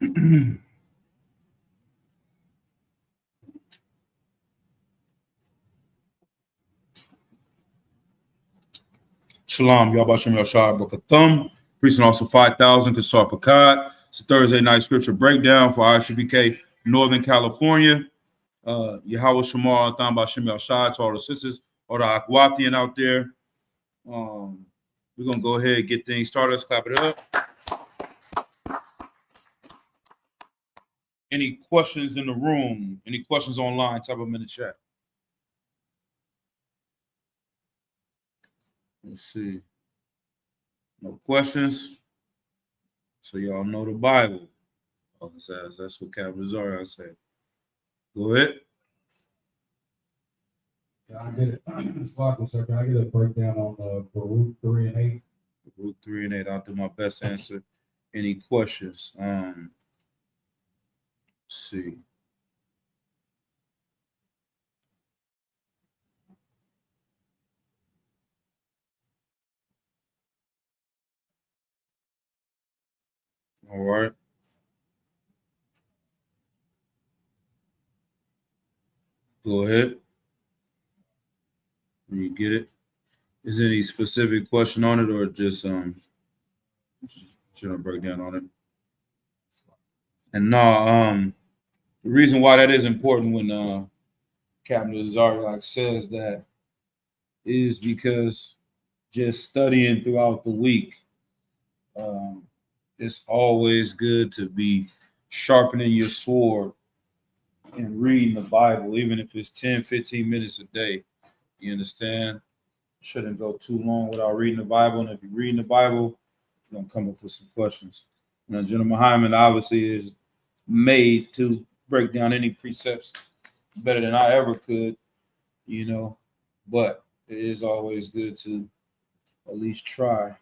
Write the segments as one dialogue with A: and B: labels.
A: Shalom, Yahweh Shem Yashar Bakathum, Priest and also 5,000, Kasar Pakad. It's a Thursday night scripture breakdown for ISHBK Northern California. Yahweh Shamar, Thamba Shem Yashar, to all the sisters, all the Akwathian out there. We're going to go ahead and get things started. Let's clap it up. Any questions in the room? Any questions online? Type them in the chat. Let's see. No questions. So y'all know the Bible. Oh, that's what Captain Zara said. Go ahead.
B: Can I get it? Sir, can I get a breakdown on Baruch 3 and 8?
A: Baruch 3 and 8. I'll do my best to answer any questions. Let's see. All right. Go ahead. When you get it. Is there any specific question on it or just should I break down on it? And no, the reason why that is important when Captain Zariak says that is because just studying throughout the week, it's always good to be sharpening your sword and reading the Bible, even if it's 10, 15 minutes a day. You understand? Shouldn't go too long without reading the Bible. And if you're reading the Bible, you're going to come up with some questions. You know, General Muhammad obviously is made to break down any precepts better than I ever could, you know, but it is always good to at least try.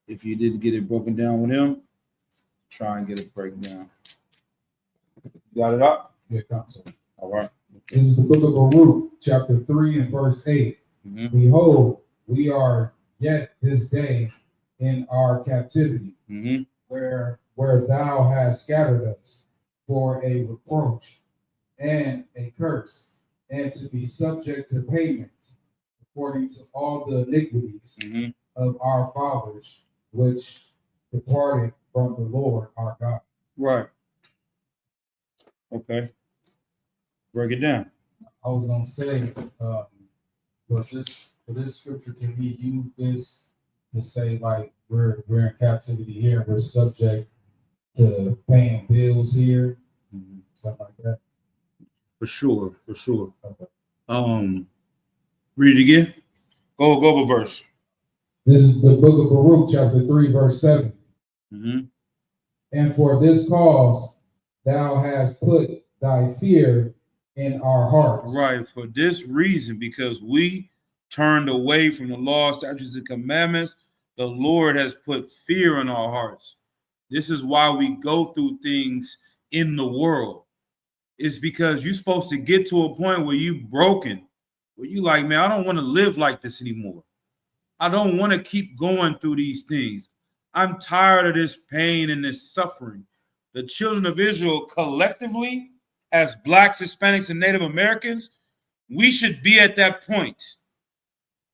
A: If you didn't get it broken down with him, try and get it broken down. Got it up?
B: Yeah, counsel.
A: All right.
B: This is the book of Baruch, chapter 3 and verse 8. Mm-hmm. Behold, we are yet this day in our captivity, mm-hmm. where thou hast scattered us for a reproach and a curse, and to be subject to payments according to all the iniquities mm-hmm. of our fathers, which departed from the Lord our God.
A: Right. Okay. Break it down.
B: I was gonna say, but for this scripture, can we use this to say like we're in captivity here, we're subject to paying bills here, mm-hmm. something like that?
A: For sure. Okay. Read it again. Go over verse.
B: This is the book of Baruch, chapter 3, verse 7. Mm-hmm. And for this cause thou hast put thy fear in our hearts.
A: Right, for this reason, because we turned away from the law, statutes, and commandments, the Lord has put fear in our hearts. This is why we go through things in the world. It's because you're supposed to get to a point where you broken, where you like, man, I don't want to live like this anymore. I don't want to keep going through these things. I'm tired of this pain and this suffering. The children of Israel collectively, as Blacks, Hispanics, and Native Americans, we should be at that point.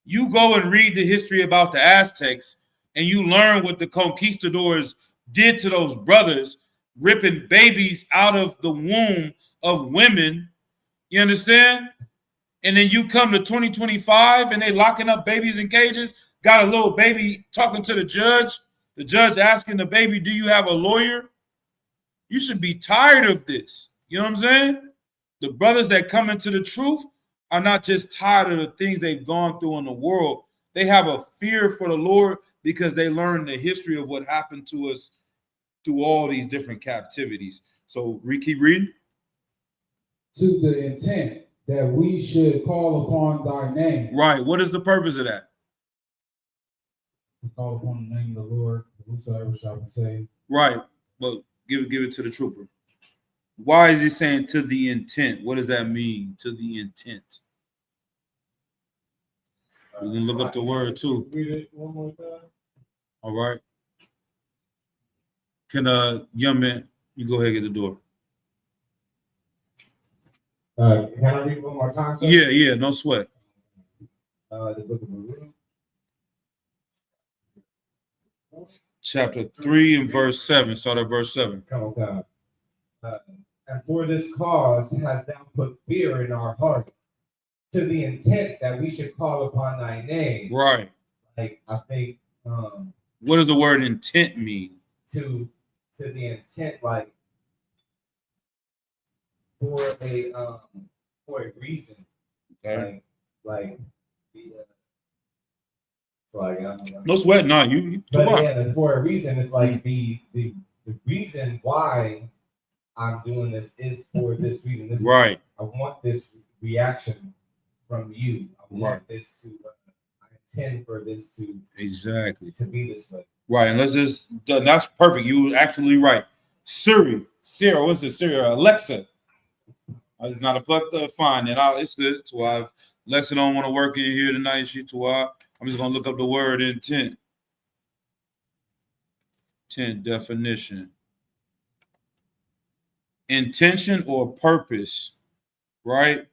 A: You go and read the history about the Aztecs, and you learn what the conquistadors did to those brothers, ripping babies out of the womb of women. You understand? And then you come to 2025, and they locking up babies in cages, got a little baby talking to the judge asking the baby, do you have a lawyer? You should be tired of this. You know what I'm saying? The brothers that come into the truth are not just tired of the things they've gone through in the world. They have a fear for the Lord because they learned the history of what happened to us through all these different captivities. So keep reading.
B: To the intent that we should call upon thy name.
A: Right. What is the purpose of that?
B: We call upon the name of the Lord, whosoever shall be saved.
A: Right. Well, give it to the trooper. Why is he saying to the intent? What does that mean, to the intent? We can look up the word too.
B: Read it one more time.
A: All right. Can young man You go ahead and get the door.
C: Can I read one more time, sir?
A: Yeah, no sweat.
C: The book of Baruch.
A: Chapter 3 and verse 7. Start at verse 7.
C: Come on, God. And for this cause hast thou put fear in our hearts, to the intent that we should call upon thy name.
A: Right.
C: Like, I think
A: what does the word intent mean?
C: To the intent, like for a reason.
A: Okay.
C: Like
A: no sweat, no, you
C: but yeah, for a reason. It's like the reason why I'm doing this is for this reason. This
A: right.
C: I want this reaction from you. I want this to. I intend for this to
A: exactly
C: to be this way.
A: Right, and let's just. That's perfect. You were actually right. Siri, what's it? Siri, Alexa. It's not a but fine. And it's good. So Alexa don't want to work in here tonight. I'm just gonna look up the word intent. Intent definition. Intention or purpose, right?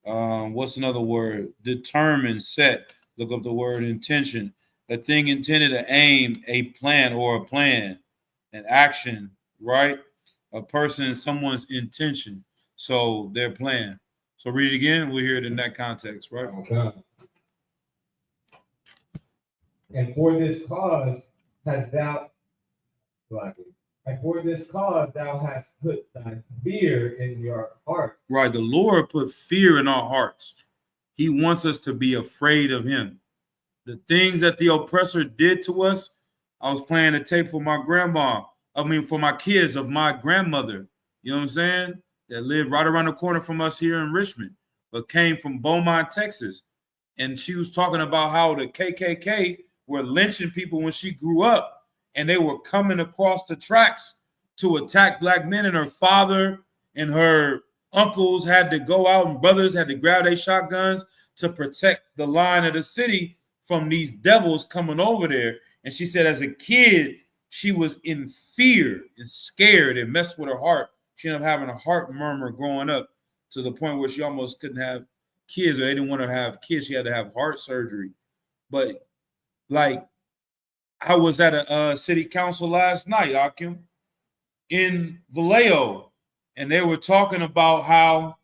A: What's another word? Determine, set. Look up the word intention. A thing intended to aim, a plan or a plan, an action, right? A person, someone's intention. So their plan. So read it again. We'll hear it in that context, right?
C: Okay. And for this cause hast thou hast put thy fear in your heart.
A: Right. The Lord put fear in our hearts. He wants us to be afraid of him. The things that the oppressor did to us, I was playing a tape for my for my kids of my grandmother, you know what I'm saying? That lived right around the corner from us here in Richmond, but came from Beaumont, Texas. And she was talking about how the KKK were lynching people when she grew up, and they were coming across the tracks to attack black men, and her father and her uncles had to go out, and brothers had to grab their shotguns to protect the line of the city from these devils coming over there. And she said as a kid, she was in fear and scared and messed with her heart. She ended up having a heart murmur growing up to the point where she almost couldn't have kids, or they didn't want her to have kids. She had to have heart surgery. But like, I was at a city council last night, Akim, in Vallejo, and they were talking about how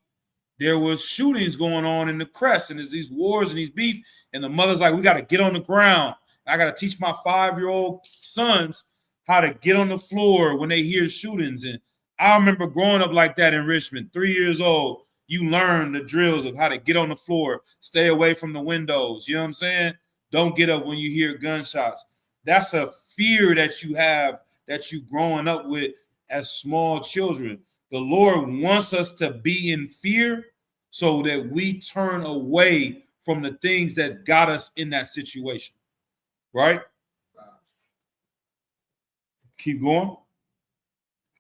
A: there was shootings going on in the Crest, and there's these wars and these beef, and the mother's like, we got to get on the ground. I got to teach my 5-year-old sons how to get on the floor when they hear shootings. And I remember growing up like that in Richmond, 3 years old. You learn the drills of how to get on the floor, stay away from the windows. You know what I'm saying? Don't get up when you hear gunshots. That's a fear that you have, that you growing up with as small children. The Lord wants us to be in fear so that we turn away from the things that got us in that situation. Right? Keep going.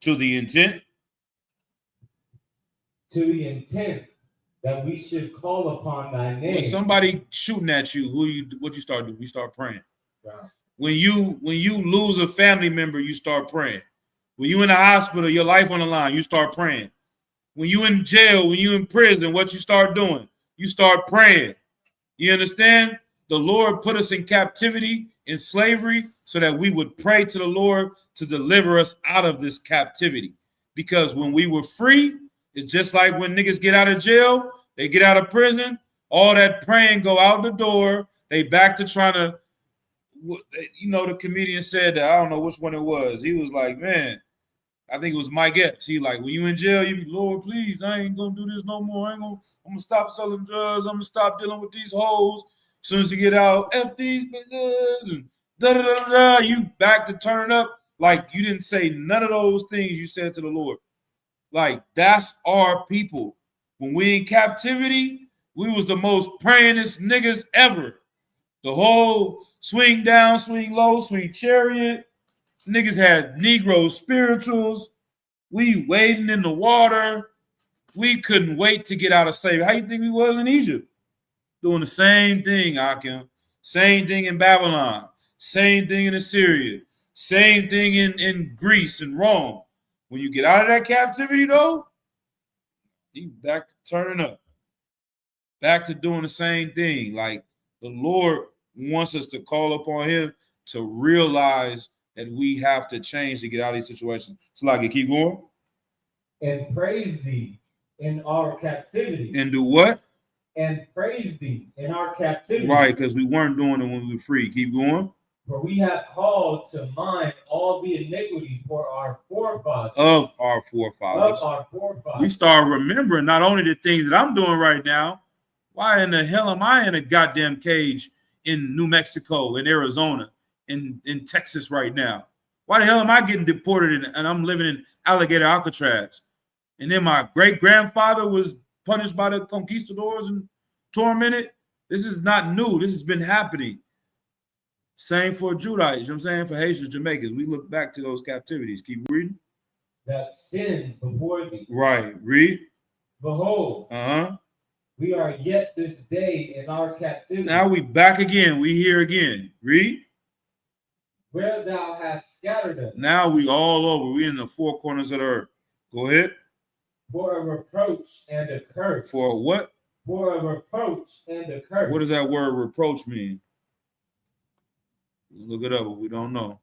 A: To the intent.
C: To the intent that we should call upon thy name.
A: When somebody shooting at you, what you start doing? You start praying.
C: Wow.
A: When you lose a family member, you start praying. When you in the hospital, your life on the line, you start praying. When you in jail, when you in prison, what you start doing? You start praying. You understand? The Lord put us in captivity, in slavery, so that we would pray to the Lord to deliver us out of this captivity. Because when we were free, it's just like when niggas get out of jail, they get out of prison, all that praying go out the door. They back to trying to, the comedian said that, I don't know which one it was. He was like, man, I think it was Mike Epps. He like, when you in jail, you be, Lord, please, I ain't gonna do this no more. I'm gonna stop selling drugs. I'm gonna stop dealing with these hoes. As soon as you get out, F these bitches, you back to turn up like you didn't say none of those things you said to the Lord. Like, that's our people. When we in captivity, we was the most prayingest niggas ever. The whole swing down, swing low, swing chariot. Niggas had Negro spirituals. We wading in the water. We couldn't wait to get out of slavery. How you think we was in Egypt? Doing the same thing, Akim. Same thing in Babylon. Same thing in Assyria. Same thing in Greece and Rome. When you get out of that captivity, though, you back to turning up, back to doing the same thing. Like the Lord wants us to call upon Him to realize that we have to change to get out of these situations. So, like, keep going.
C: And praise thee in our captivity.
A: And do what?
C: And praise thee in our captivity.
A: Right, because we weren't doing it when we were free. Keep going.
C: For we have called to mind all the iniquity for our forefathers.
A: Of our forefathers. We start remembering not only the things that I'm doing right now. Why in the hell am I in a goddamn cage in New Mexico, in Arizona, in Texas right now? Why the hell am I getting deported and I'm living in Alligator Alcatraz? And then my great-grandfather was punished by the conquistadors and tormented. This is not new. This has been happening. Same for Judites, you know what I'm saying? For Haitians, Jamaicans, we look back to those captivities. Keep reading.
C: That sin before thee.
A: Right, read.
C: Behold, we are yet this day in our captivity.
A: Now we back again. We here again. Read.
C: Where thou hast scattered us.
A: Now we all over. We in the four corners of the earth. Go ahead.
C: For a reproach and a curse.
A: For what?
C: For a reproach and a curse.
A: What does that word reproach mean? Look it up if we don't know.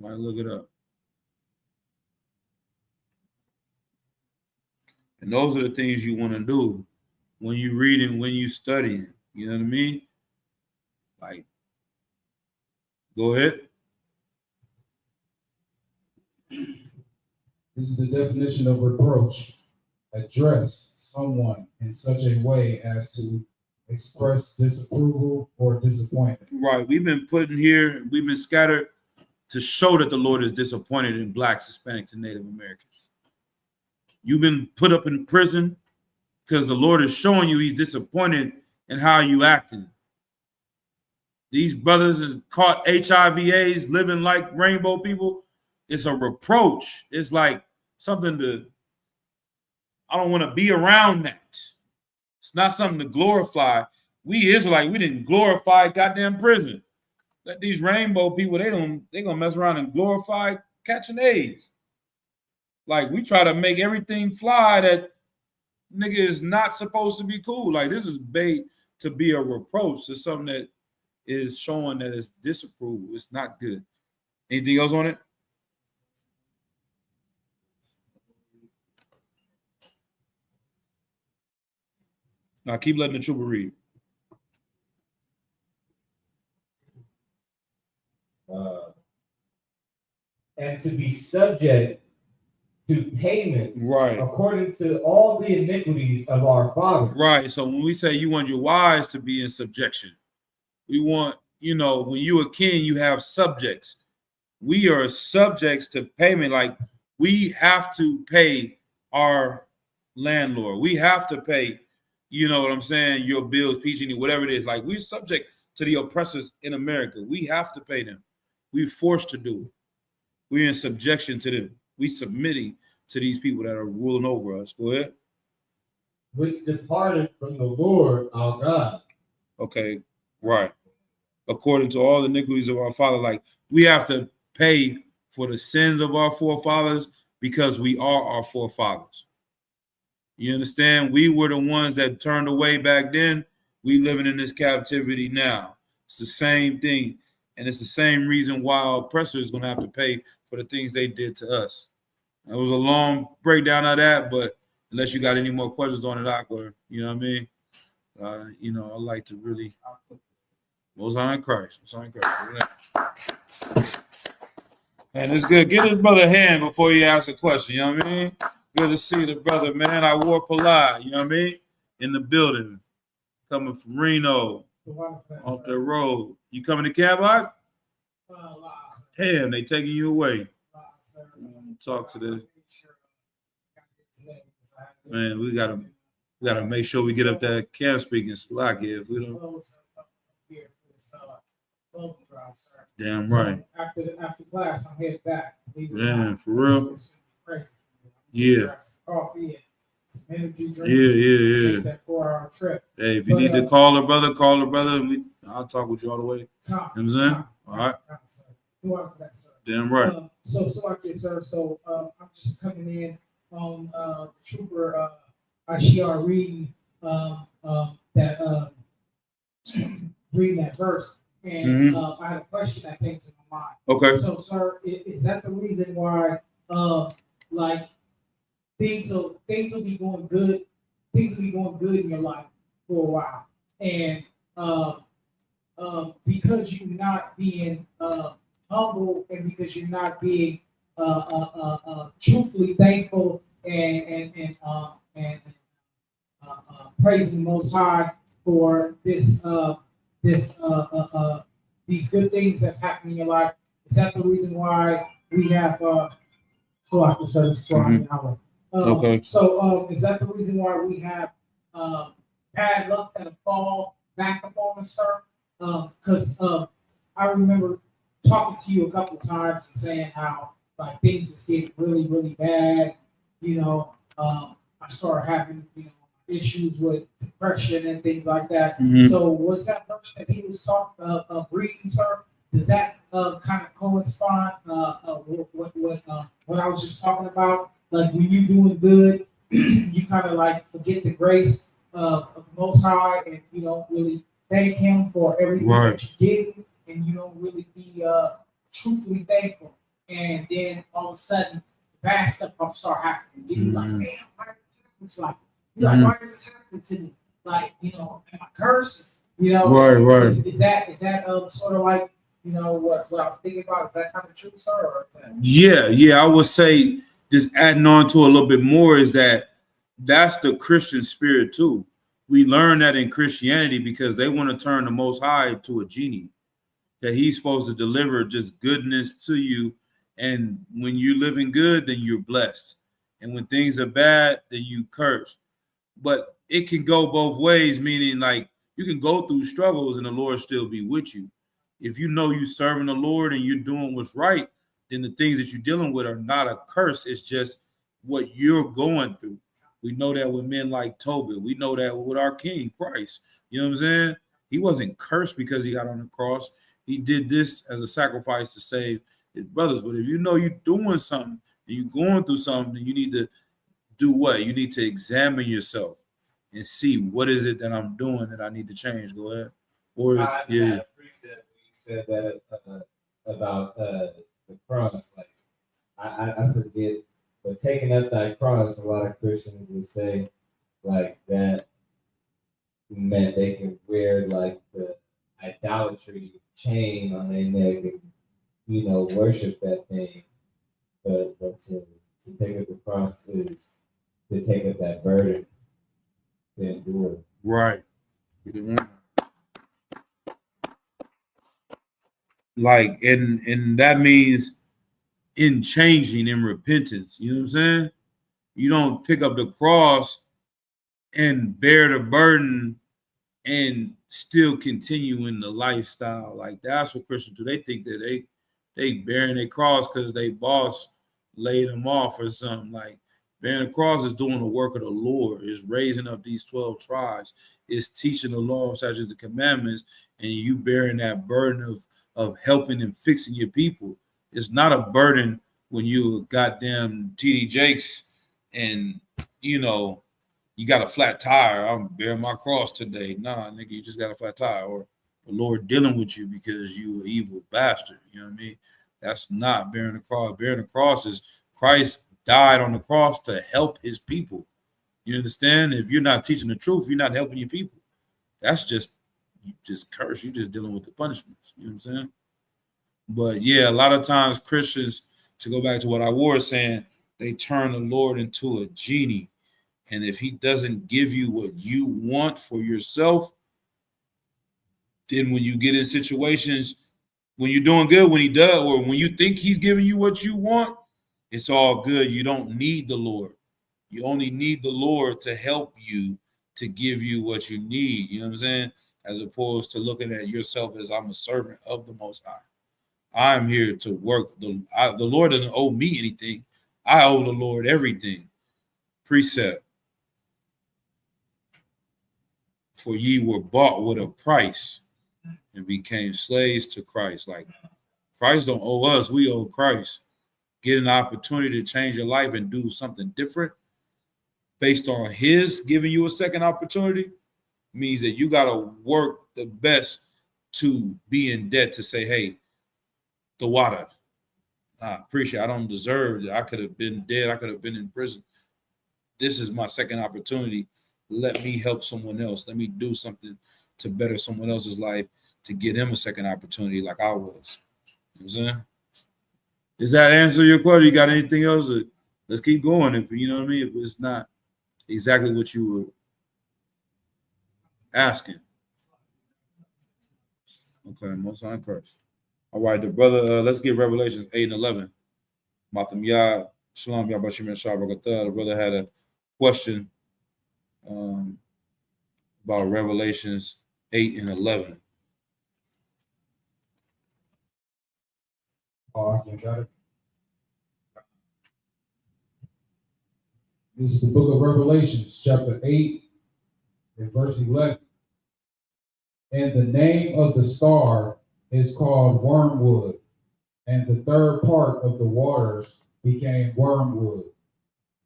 A: Might look it up. And those are the things you want to do when you reading, when you studying. You know what I mean? Like, go ahead.
B: This is the definition of reproach. Address someone in such a way as to express disapproval or disappointment.
A: Right. We've been put in here, we've been scattered to show that the Lord is disappointed in Blacks, Hispanics, and Native Americans. You've been put up in prison because the Lord is showing you He's disappointed in how you acting. These brothers is caught HIV/AIDS, living like rainbow people. It's a reproach. It's like something to, I don't want to be around that. It's not something to glorify. We Israelites, we didn't glorify goddamn prison. Let these rainbow people, they gonna mess around and glorify catching AIDS. Like, we try to make everything fly that nigga is not supposed to be cool. Like, this is bait to be a reproach. It's something that is showing that it's disapproval. It's not good. Anything else on it? Now keep letting the trooper read.
C: And to be subject to payments,
A: right,
C: according to all the iniquities of our fathers.
A: Right. So when we say you want your wives to be in subjection, we want, you know, when you're a king, you have subjects. We are subjects to payment. Like, we have to pay our landlord. We have to pay, you know what I'm saying, your bills, PG&E, whatever it is. Like, we're subject to the oppressors in America. We have to pay them. We're forced to do it. We're in subjection to them. We submitting to these people that are ruling over us. Go ahead.
C: Which departed from the Lord our God.
A: Okay, right. According to all the iniquities of our father, like, we have to pay for the sins of our forefathers because we are our forefathers. You understand? We were the ones that turned away back then. We living in this captivity now. It's the same thing. And it's the same reason why our oppressor is going to have to pay for the things they did to us. It was a long breakdown of that, but unless you got any more questions on it, I'll go, you know what I mean? You know, I like to really, Most High in Christ. Most High in Christ. And it's good. Give this brother a hand before you ask a question, you know what I mean? Good to see the brother, man. I wore polite, you know what I mean? In the building. Coming from Reno, off the road. You coming to camp, Art? Damn, they taking you away. Talk to this. Man, we gotta make sure we get up that camp speaking slack here. If we don't. Damn right.
D: After class, I'm headed back.
A: Man, for real. Yeah.
D: Coffee and energy drinks.
A: Yeah.
D: That 4-hour trip.
A: Hey, if you need to call her brother, and I'll talk with you all the way. You know what I'm saying? All right.
D: You're welcome for that, sir.
A: Damn right.
D: So like this, sir. So I'm just coming in on Trooper ICR reading that reading that verse, and I had a question that came to my mind.
A: Okay.
D: So, sir, is that the reason why like things will be going good? Things will be going good in your life for a while, and because you're not being humble, and because you're not being truthfully thankful and praising the Most High for this these good things that's happening in your life. Is that the reason why we have so I can say this
A: Okay.
D: So is that the reason why we have bad luck that'll fall back upon us, sir? Because I remember talking to you a couple of times and saying how like things is getting really, really bad. You know, I started having issues with depression and things like that. So was that verse that he was talking reading, sir? Does that kind of coincide with what I was just talking about? Like when you're doing good, you kind of like forget the grace of the Most High, and you don't really thank Him for everything that you did, and you don't really be truthfully thankful. And then all of a sudden, bad stuff start happening. You like, damn, why is this happening? You're like, why is this happening to me? Like, am I cursed?
A: Right.
D: Is that sort of like what I was thinking about? Is that kind of true, sir? Or
A: Yeah. I would say, just adding on to a little bit more, is that's the Christian spirit too. We learn that in Christianity because they want to turn the Most High to a genie, that He's supposed to deliver just goodness to you. And when you're living good, then you're blessed. And when things are bad, then you curse. But it can go both ways, meaning like you can go through struggles and the Lord still be with you. If you know you're serving the Lord and you're doing what's right, then the things that you're dealing with are not a curse. It's just what you're going through. We know that with men like Tobit. We know that with our King, Christ. You know what I'm saying? He wasn't cursed because he got on the cross. He did this as a sacrifice to save his brothers. But if you know you're doing something and you're going through something, then you need to do what? You need to examine yourself and see what is it that I'm doing that I need to change. Go ahead. Or
C: yeah. Precept you said that about the cross. Like I forget, but taking up that cross, a lot of Christians will say like that meant they can wear like the idolatry chain on their neck and worship that thing. But to take up the cross is to take up that burden to endure.
A: Right. Like, and that means in changing, in repentance. You know what I'm saying? You don't pick up the cross and bear the burden and still continue in the lifestyle. Like, that's what Christians do. They think that they bearing their cross because they boss laid them off or something. Like, bearing the cross is doing the work of the Lord, is raising up these 12 tribes, is teaching the law, such as the commandments, and you bearing that burden of helping and fixing your people. It's not a burden when you goddamn TD Jakes and you got a flat tire. I'm bearing my cross today. Nah, nigga, you just got a flat tire, or the Lord dealing with you because you an evil bastard. You know what I mean? That's not bearing the cross. Bearing the cross is Christ died on the cross to help His people. You understand? If you're not teaching the truth, you're not helping your people. That's you just curse. You're just dealing with the punishments. You know what I'm saying? But yeah, a lot of times Christians, to go back to what I was saying, they turn the Lord into a genie. And if He doesn't give you what you want for yourself, then when you get in situations, when you're doing good, when He does, or when you think He's giving you what you want, it's all good. You don't need the Lord. You only need the Lord to help you, to give you what you need. You know what I'm saying? As opposed to looking at yourself as, I'm a servant of the Most High. I'm here to work. The Lord doesn't owe me anything. I owe the Lord everything. Precept. For ye were bought with a price and became slaves to Christ. Like, Christ don't owe us. We owe Christ. Getting an opportunity to change your life and do something different based on his giving you a second opportunity means that you got to work the best to be in debt to say, hey, the water, I appreciate it. I don't deserve it. I could have been dead. I could have been in prison. This is my second opportunity. Let me help someone else. Let me do something to better someone else's life to get him a second opportunity like I was. You know what I'm saying? Does that answer your question? You got anything else? Let's keep going. If you know what I mean, if it's not exactly what you were asking. Okay, most high Christ. All right, the brother, let's get Revelations 8 and 11. Matam Yah, Shalom, Yabashim and Shabbat. The brother had a question about Revelations 8 and 11.
B: Oh, I got it. This is the book of Revelations, chapter 8, and verse 11. And the name of the star is called Wormwood, and the third part of the waters became wormwood.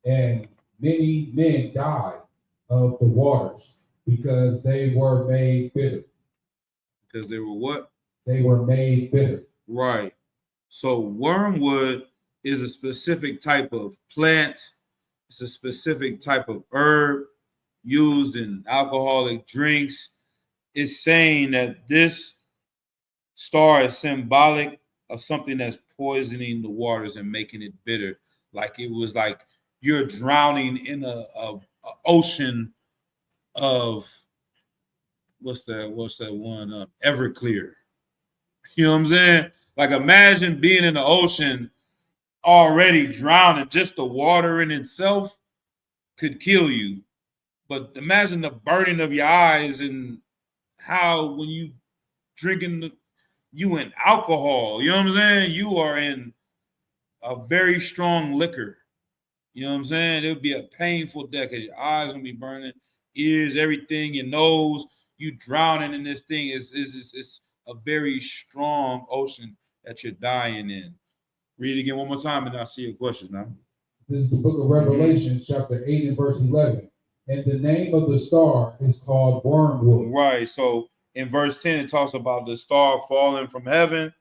B: And many men died of the waters because they were made bitter.
A: Because they were what?
B: They were made bitter.
A: Right. So wormwood is a specific type of plant. It's a specific type of herb used in alcoholic drinks. It's saying that this star is symbolic of something that's poisoning the waters and making it bitter. Like it was like you're drowning in a ocean of what's that one? Everclear. You know what I'm saying? Like imagine being in the ocean already drowning. Just the water in itself could kill you. But imagine the burning of your eyes and how when you drinking you in alcohol, you know what I'm saying? You are in a very strong liquor. You know what I'm saying? It would be a painful death because your eyes gonna be burning, ears, everything, your nose, you drowning in this thing. It's a very strong ocean that you're dying in. Read it again one more time and I'll see your question now.
B: This is the book of Revelation, chapter 8 and verse 11. And the name of the star is called Wormwood.
A: Right. So in verse 10, it talks about the star falling from heaven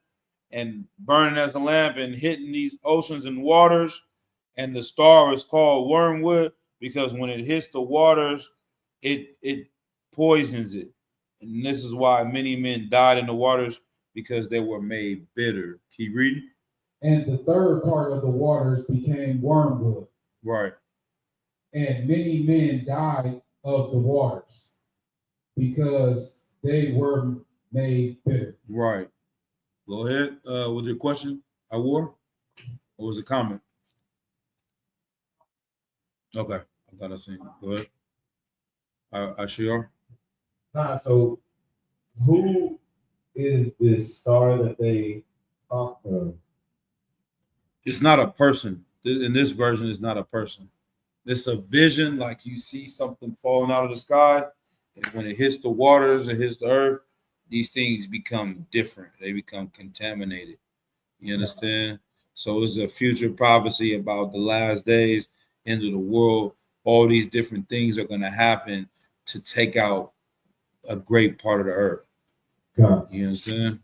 A: and burning as a lamp and hitting these oceans and waters. And the star is called wormwood because when it hits the waters, it poisons it. And this is why many men died in the waters because they were made bitter. Keep reading.
B: And the third part of the waters became wormwood.
A: Right.
B: And many men died of the waters because they were made bitter.
A: Right. Go ahead with your question, Awar, or was it a comment? Okay. I thought I seen it. Go ahead. Ashiar?
C: So who is this star that they talk of?
A: It's not a person. In this version, it's not a person. It's a vision, like you see something falling out of the sky. And when it hits the waters and hits the earth, these things become different. They become contaminated. You understand? So it's a future prophecy about the last days, end of the world. All these different things are going to happen to take out a great part of the earth.
C: God.
A: You understand?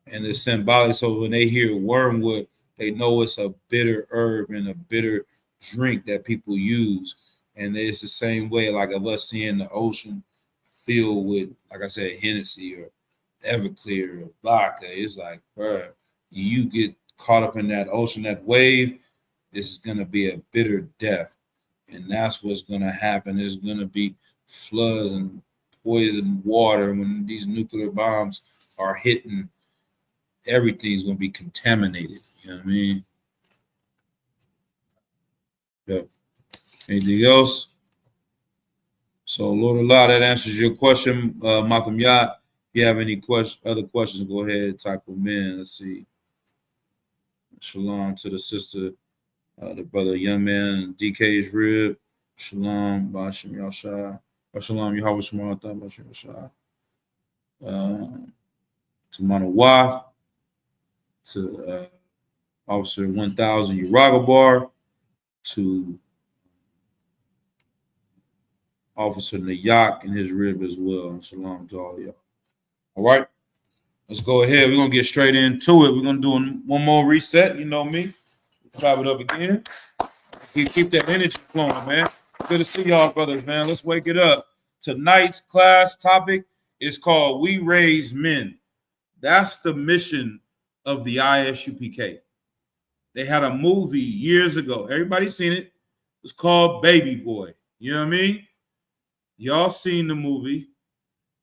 A: And it's symbolic. So when they hear wormwood, they know it's a bitter herb and a bitter drink that people use. And it's the same way, like of us seeing the ocean filled with, like I said, Hennessy or Everclear or vodka. It's like, bro, you get caught up in that ocean, that wave, this is going to be a bitter death. And that's what's going to happen. There's going to be floods and poison water when these nuclear bombs are hitting. Everything's going to be contaminated. You know what I mean? Yep. Anything else? So, Lord Allah, that answers your question, Matam Yah. If you have any other questions, go ahead, type them in. Let's see. Shalom to the sister, the brother, young man, DK's rib. Shalom, Bashim Yashah. Shalom, Yahweh Shemata, Bashim Yashah. To Manawaf. to Officer 1000 Uragabar, to Officer Nayak and his rib as well. And shalom to all y'all. All right, let's go ahead. We're going to get straight into it. We're going to do one more reset. You know me. Clap it up again. Keep that energy flowing, man. Good to see y'all, brothers, man. Let's wake it up. Tonight's class topic is called We Raise Men. That's the mission of the ISUPK. They had a movie years ago. Everybody's seen it. It's called Baby Boy. You know what I mean? Y'all seen the movie.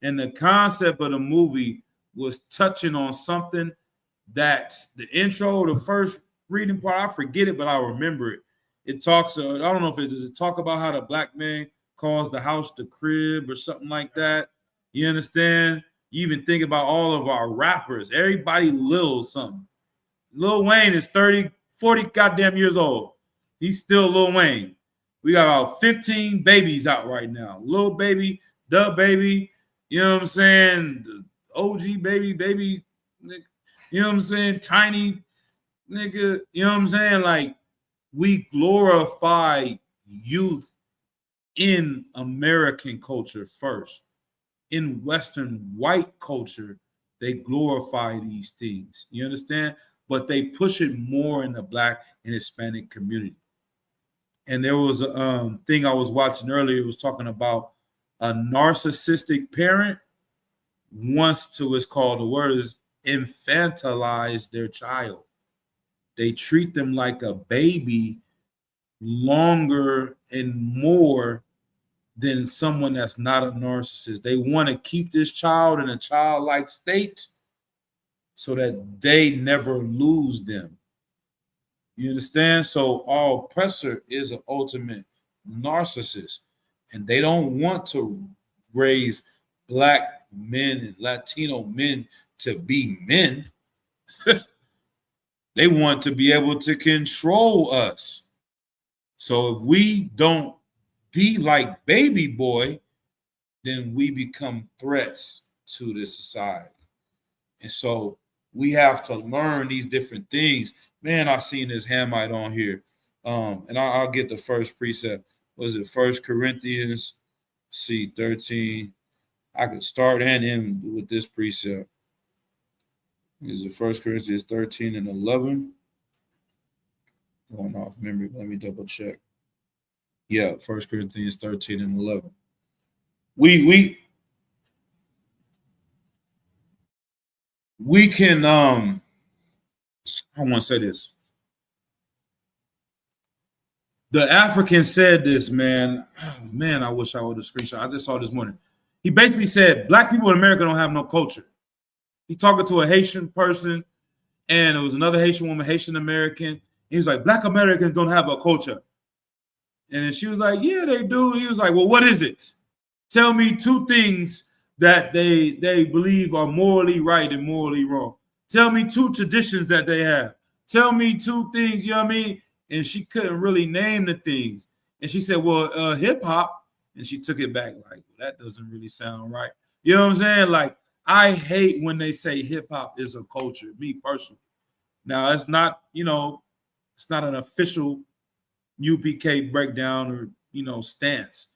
A: And the concept of the movie was touching on something that the intro, the first reading part, I forget it, but I remember it. It talks, I don't know if it does it talk about how the black man calls the house the crib or something like that. You understand? You even think about all of our rappers. Everybody Lil something. Lil Wayne is 30, 40 goddamn years old. He's still Lil Wayne. We got about 15 babies out right now. Lil Baby, Dub Baby, you know what I'm saying? The OG baby, you know what I'm saying? Tiny nigga, you know what I'm saying? Like, we glorify youth in American culture first. In Western white culture, they glorify these things. You understand? But they push it more in the Black and Hispanic community. And there was a thing I was watching earlier. It was talking about a narcissistic parent wants to, it's called, the word is infantilize their child. They treat them like a baby longer and more than someone that's not a narcissist. They want to keep this child in a childlike state so that they never lose them. You understand? So our oppressor is an ultimate narcissist, and they don't want to raise Black men and Latino men to be men. They want to be able to control us. So if we don't be like Baby Boy, then we become threats to this society. And so we have to learn these different things. Man, I seen this Hamite on here. And I'll get the first precept. Was it 1 Corinthians 13? I could start and end with this precept. Is it 1 Corinthians 13 and 11? Going off memory. Let me double check. Yeah, 1 Corinthians 13 and 11. We can I want to say this. The African said this, man. Oh, man, I wish I would have screenshot. I just saw it this morning. He basically said Black people in America don't have no culture. He talking to a Haitian person, and it was another Haitian woman, Haitian American. He was like, Black Americans don't have a culture. And she was like, yeah, they do. He was like, well, what is it? Tell me two things that they believe are morally right and morally wrong. Tell me two traditions that they have. Tell me two things, you know what I mean? And she couldn't really name the things. And she said, well, hip hop. And she took it back like, well, that doesn't really sound right. You know what I'm saying? Like, I hate when they say hip hop is a culture, me personally. Now, it's not, you know, it's not an official UPK breakdown or, you know, stance.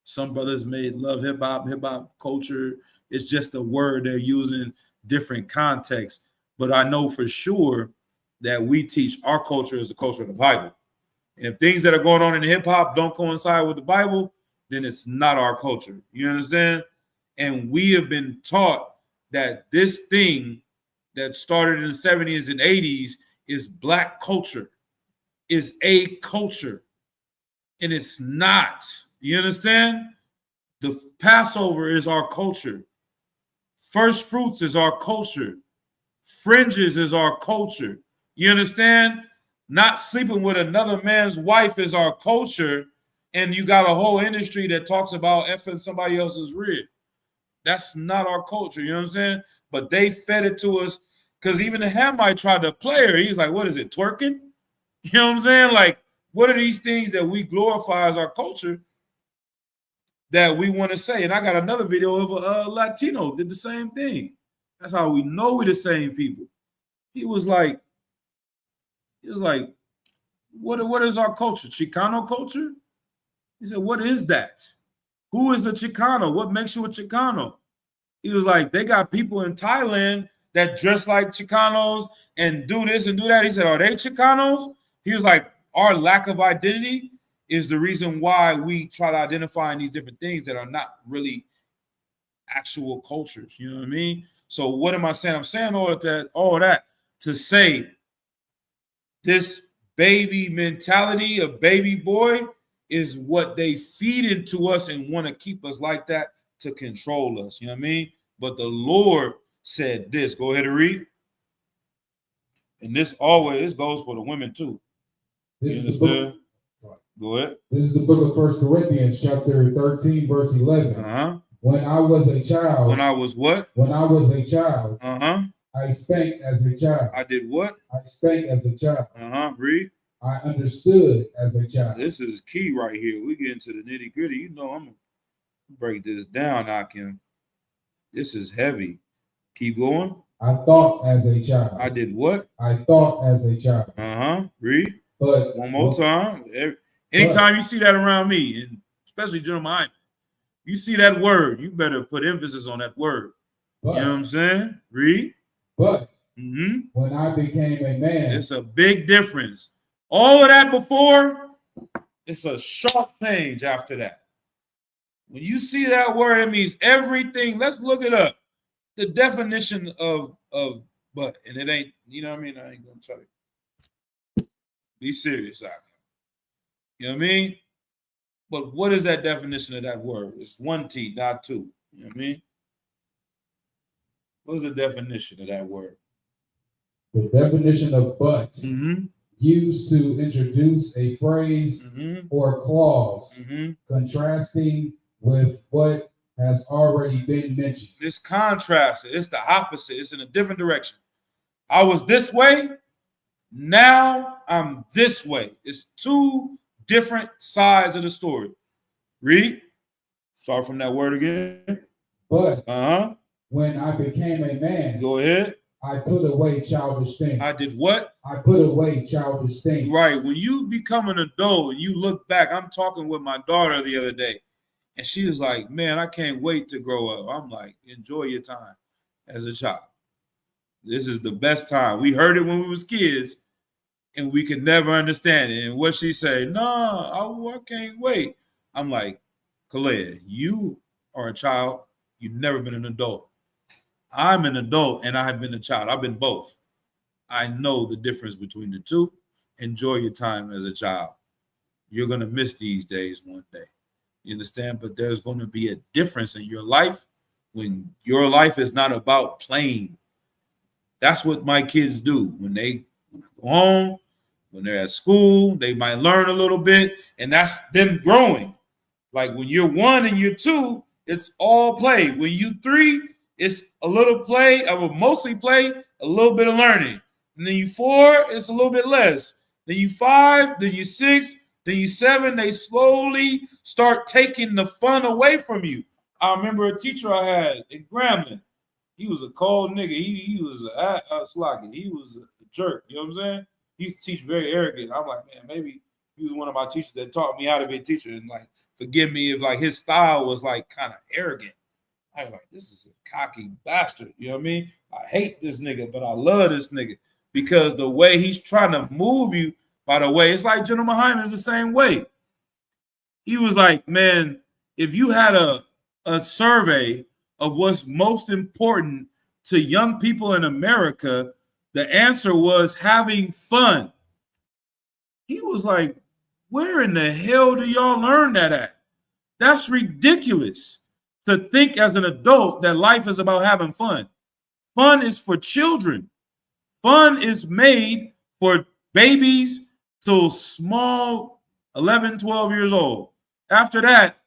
A: Some brothers may love hip hop culture. It's just a word they're using, different contexts. But I know for sure that we teach our culture is the culture of the Bible. And if things that are going on in hip hop don't coincide with the Bible, then it's not our culture. You understand? And we have been taught that this thing that started in the 70s and 80s is Black culture, is a culture. And it's not. You understand? The Passover is our culture. First fruits is our culture. Fringes is our culture. You understand? Not sleeping with another man's wife is our culture. And you got a whole industry that talks about effing somebody else's rib. That's not our culture. You know what I'm saying? But they fed it to us because even the Hamite tried to play her. He's like, what is it, twerking? You know what I'm saying? Like, what are these things that we glorify as our culture that we want to say? And I got another video of a Latino did the same thing. That's how we know we're the same people. He was like, what is our culture? Chicano culture? He said, what is that? Who is a Chicano? What makes you a Chicano? He was like, they got people in Thailand that dress like Chicanos and do this and do that. He said, are they Chicanos? He was like, our lack of identity is the reason why we try to identify in these different things that are not really actual cultures. You know what I mean? So what am I saying? I'm saying all that to say this baby mentality of baby boy is what they feed into us and want to keep us like that to control us. You know what I mean? But the Lord said this. Go ahead and read. And this always goes for the women too. You understand? Go ahead.
B: This is the book of 1 Corinthians, chapter 13, verse 11.
A: Uh-huh.
B: When I was a child.
A: When I was what?
B: When I was a child.
A: Uh-huh.
B: I spake as a child.
A: I did what?
B: I spake as a child.
A: Uh-huh. Read.
B: I understood as a child.
A: This is key right here. We get into the nitty-gritty. You know, I'm gonna break this down, Akim. This is heavy. Keep going.
B: I thought as a child.
A: I did what?
B: I thought as a child.
A: Uh-huh. Read.
B: But
A: one more time. Anytime you see that around me, and especially Jeremiah, you see that word, you better put emphasis on that word. You know what I'm saying? Read.
B: But when I became a man,
A: it's a big difference. All of that before, it's a sharp change after that. When you see that word, it means everything. Let's look it up. The definition of but, and it ain't, you know what I mean? I ain't gonna try to be serious out here. You know what I mean? But what is that definition of that word? It's one T, not two. You know what I mean? What is the definition of that word?
B: The definition of but, used to introduce a phrase or clause, contrasting with what has already been mentioned.
A: It's contrasted. It's the opposite. It's in a different direction. I was this way. Now I'm this way. It's two different sides of the story. Read. Start from that word again.
B: But when I became a man,
A: go ahead.
B: I put away childish things.
A: I did what?
B: I put away childish things.
A: Right. When you become an adult and you look back, I'm talking with my daughter the other day, and she was like, man, I can't wait to grow up. I'm like, enjoy your time as a child. This is the best time. We heard it when we was kids, and we could never understand it. And what she said, no, I can't wait. I'm like, Kalea, you are a child. You've never been an adult. I'm an adult, and I have been a child. I've been both. I know the difference between the two. Enjoy your time as a child. You're going to miss these days one day. You understand? But there's going to be a difference in your life when your life is not about playing. That's what my kids do. When they go home, when they're at school, they might learn a little bit, and that's them growing. Like when you're 1 and you're 2, it's all play. When you 3, it's a little play, I will mostly play, a little bit of learning. And then you 4, it's a little bit less. Then you 5, then you 6, then you 7. They slowly start taking the fun away from you. I remember a teacher I had in Grambling. He was a cold nigga. He was a slocky. He was a jerk. You know what I'm saying? He used to teach very arrogant. I'm like, man, maybe he was one of my teachers that taught me how to be a teacher. And like, forgive me if like his style was like kind of arrogant. I was like, this is a cocky bastard. You know what I mean? I hate this nigga, but I love this nigga because the way he's trying to move you, by the way, it's like General Muhammad is the same way. He was like, man, if you had a survey of what's most important to young people in America, the answer was having fun. He was like, where in the hell do y'all learn that at? That's ridiculous. To think as an adult that life is about having fun. Fun is for children. Fun is made for babies till small 11, 12 years old. After that,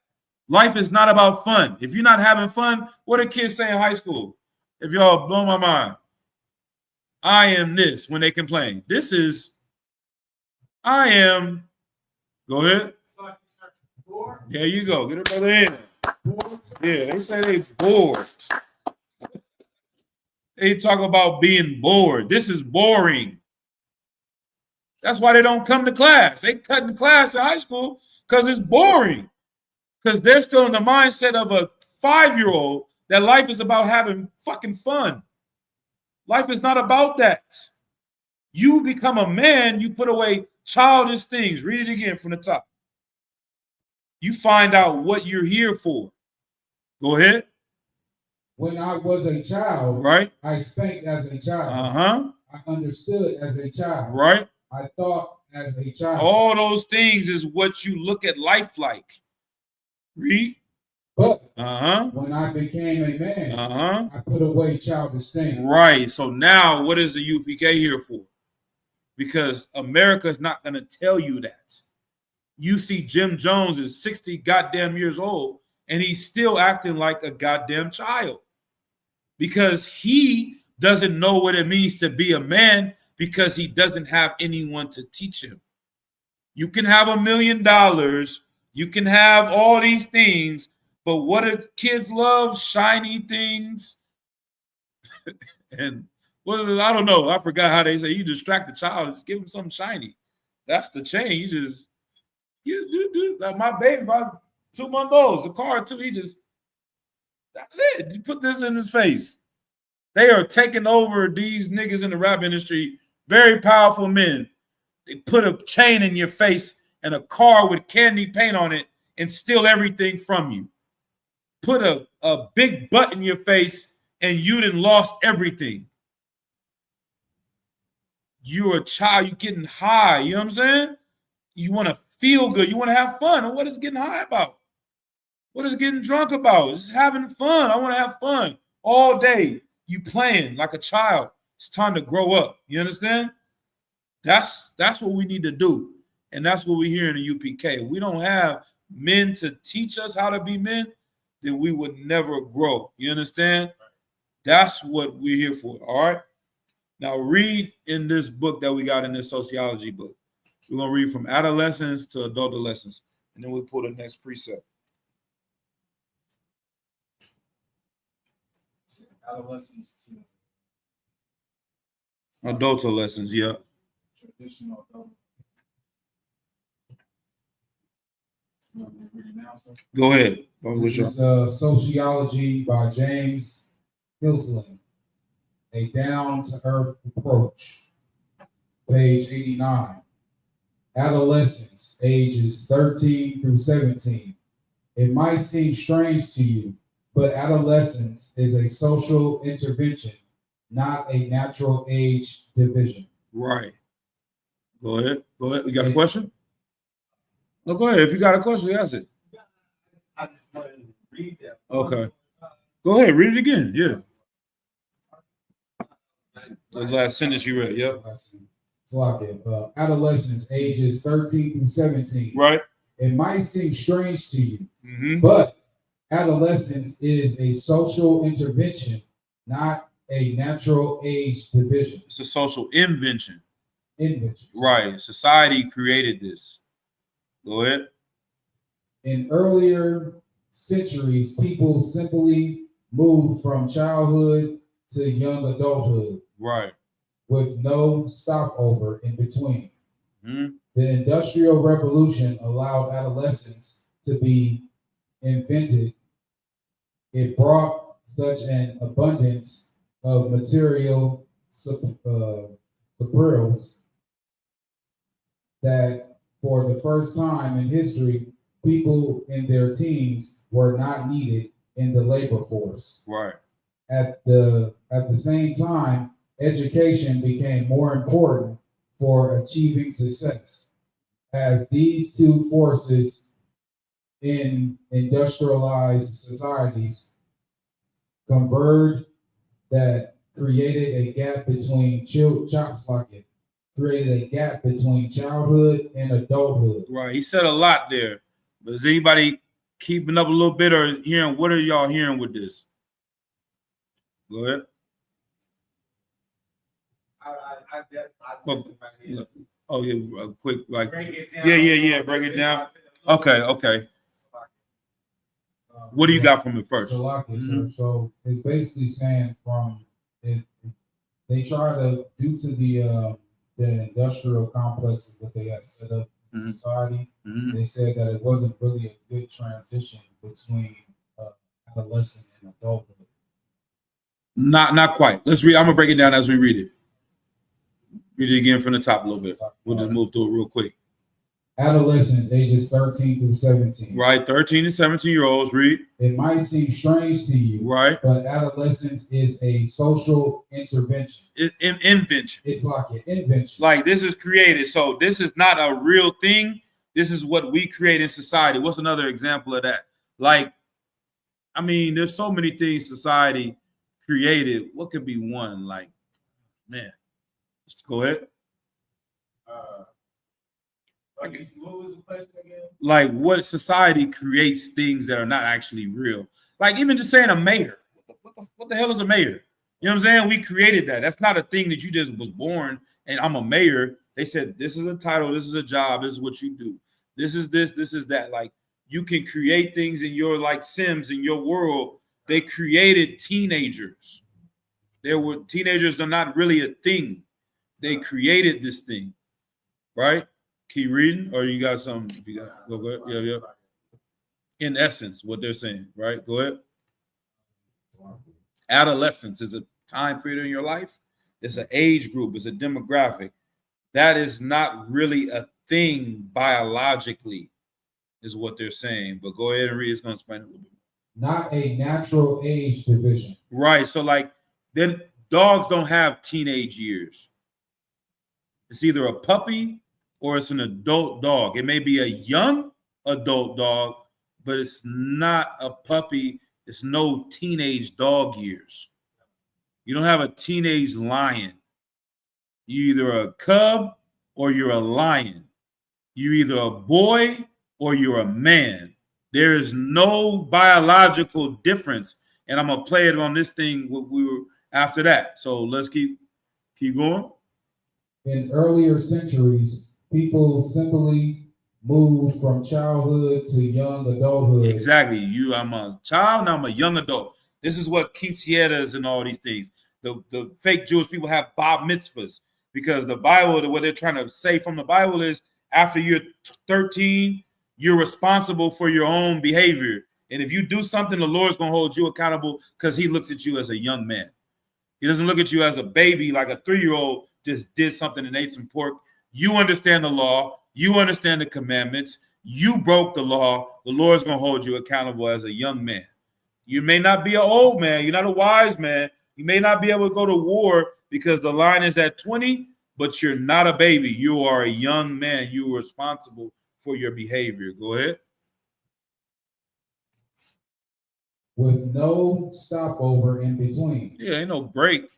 A: life is not about fun. If you're not having fun, what do kids say in high school? If y'all blow my mind, I am this when they complain. This is, I am, go ahead. There you go. Get it brother in. Yeah, they say they bored. They talk about being bored. This is boring. That's why they don't come to class. They cut in class in high school because it's boring. Because they're still in the mindset of a 5-year-old that life is about having fucking fun. Life is not about that. You become a man, you put away childish things. Read it again from the top. You find out what you're here for. Go ahead.
B: When I was a child,
A: Right.
B: I spanked as a child.
A: Uh-huh.
B: I understood as a child.
A: Right.
B: I thought as a child.
A: All those things is what you look at life like. Read.
B: But
A: Uh-huh.
B: when I became a man,
A: Uh-huh.
B: I put away childish things.
A: Right. So now what is the UPK here for? Because America is not going to tell you that. You see Jim Jones is 60 goddamn years old and he's still acting like a goddamn child because he doesn't know what it means to be a man because he doesn't have anyone to teach him. You can have $1 million, you can have all these things, but what do kids love? Shiny things. And well, I don't know. I forgot how they say you distract the child, just give him something shiny. That's the chain. You like my baby, about 2 months old, the car too. That's it. You put this in his face. They are taking over these niggas in the rap industry, very powerful men. They put a chain in your face and a car with candy paint on it and steal everything from you. Put a big butt in your face and you done lost everything. You're a child, you're getting high, you know what I'm saying? You want to feel good, you want to have fun. And what is getting high about? What is getting drunk about? It's having fun. I want to have fun all day. You playing like a child. It's time to grow up. You understand? That's what we need to do. And that's what we hear in the UPK. If we don't have men to teach us how to be men, then we would never grow. You understand? That's what we're here for. All right. Now read in this book that we got in this sociology book. We're going to read from adolescence to adultolescence. And then we'll pull the next precept.
B: Adolescence to
A: Adultolescence, yeah.
B: traditional adult. You want me to read it now, sir?
A: Go ahead.
B: This is Sociology by James Hilsling, A Down-to-Earth Approach, page 89. Adolescence, ages 13 through 17. It might seem strange to you, but adolescence is a social intervention, not a natural age division.
A: Right. Go ahead. Go ahead. You got a question? No, go ahead. If you got a question, ask it.
C: I just wanted to read that.
A: Okay. Go ahead. Read it again. Yeah. The last sentence you read. Yep.
B: Adolescence, ages 13 through 17.
A: Right.
B: It might seem strange to you,
A: Mm-hmm.
B: but adolescence is a social intervention, not a natural age division.
A: It's a social invention.
B: Invention.
A: Right. Society created this. Go ahead.
B: In earlier centuries, people simply moved from childhood to young adulthood
A: Right.
B: with no stopover in between.
A: Mm-hmm.
B: The Industrial Revolution allowed adolescence to be invented. It brought such an abundance of material superfluous that for the first time in history, people in their teens were not needed in the labor force.
A: Right.
B: At the same time, education became more important for achieving success, as these two forces in industrialized societies converged that created a gap between childhood and adulthood.
A: Right. He said a lot there. But is anybody keeping up a little bit or hearing? What are y'all hearing with this? Go ahead. Oh yeah, a quick like. Yeah. Break it down. Okay. What do you got from it first?
B: So it's basically saying from they try to, due to the industrial complexes that they had set up in society, they said that it wasn't really a good transition between adolescent and adulthood.
A: Not quite. Let's read. I'm gonna break it down as we read it. Read it again from the top a little bit. We'll just move through it real quick.
B: Adolescents, ages 13 through 17.
A: Right, 13 and 17-year-olds. Read.
B: It might seem strange to you,
A: Right.
B: but adolescence is a social intervention.
A: Invention.
B: It's like an invention.
A: Like this is created. So this is not a real thing. This is what we create in society. What's another example of that? Like, I mean, there's so many things society created. What could be one? Like, man, go ahead.
C: What was the question again?
A: Like what society creates things that are not actually real. Like even just saying a mayor. What the hell is a mayor? You know what I'm saying? We created that. That's not a thing that you just was born and I'm a mayor. They said this is a title, this is a job, this is what you do. This is this is that. Like you can create things in your like Sims in your world. They created teenagers. There were teenagers are not really a thing. They created this thing, right? Keep reading, or you got something? You got go ahead. Yeah. In essence, what they're saying, right? Go ahead. Adolescence is a time period in your life. It's an age group. It's a demographic. That is not really a thing biologically, is what they're saying. But go ahead and read. It's going to explain it a little bit.
B: Not a natural age division.
A: Right. So, like, then dogs don't have teenage years. It's either a puppy or it's an adult dog. It may be a young adult dog, but it's not a puppy. It's no teenage dog years. You don't have a teenage lion. You're either a cub or you're a lion. You're either a boy or you're a man. There is no biological difference. And I'm going to play it on this thing we were after that. So let's keep going.
B: In earlier centuries, people simply moved from childhood to young adulthood.
A: Exactly. I'm a child, now I'm a young adult. This is what quinceañeras and all these things. The fake Jewish people have bar mitzvahs because the Bible, what they're trying to say from the Bible is after you're 13, you're responsible for your own behavior. And if you do something, the Lord's going to hold you accountable because he looks at you as a young man. He doesn't look at you as a baby, like a 3-year-old just did something and ate some pork. You understand the law. You understand the commandments. You broke the law. The Lord's going to hold you accountable as a young man. You may not be an old man. You're not a wise man. You may not be able to go to war because the line is at 20, but you're not a baby. You are a young man. You are responsible for your behavior. Go ahead.
B: With no stopover in between.
A: Yeah, ain't no break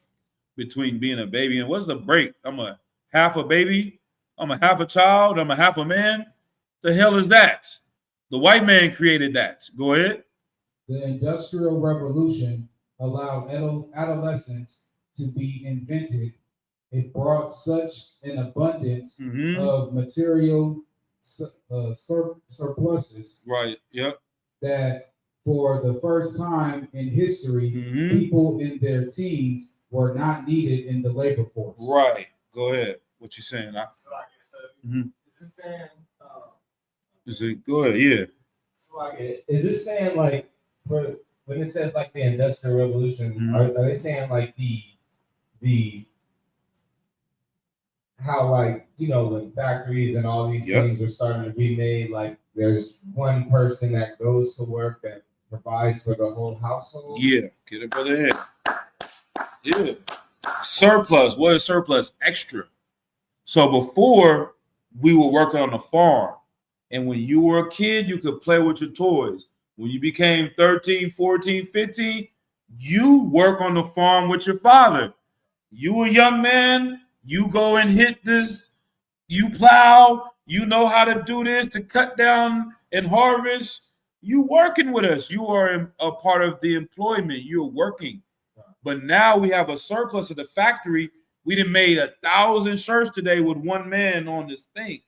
A: between being a baby. And what's the break? I'm a half a baby. I'm a half a child. I'm a half a man. The hell is that? The white man created that. Go ahead.
B: The Industrial Revolution allowed adolescence to be invented. It brought such an abundance of material surpluses.
A: Right. Yep.
B: That for the first time in history, people in their teens were not needed in the labor force.
A: Right. Go ahead. What you saying?
C: Is this saying?
A: Go ahead. Yeah.
C: Is this saying like for when it says like the Industrial Revolution? Are they saying like the how like when factories and all these things were starting to be made, like there's one person that goes to work that provides for the whole household?
A: Yeah, get it, brother. Head. Yeah. Surplus. What is surplus? Extra. So before we were working on the farm, and when you were a kid, you could play with your toys. When you became 13, 14, 15, you work on the farm with your father. You a young man, you go and hit this, you plow, you know how to do this to cut down and harvest. You working with us. You are a part of the employment. You're working. But now we have a surplus at the factory. We done made 1,000 shirts today with one man on this thing.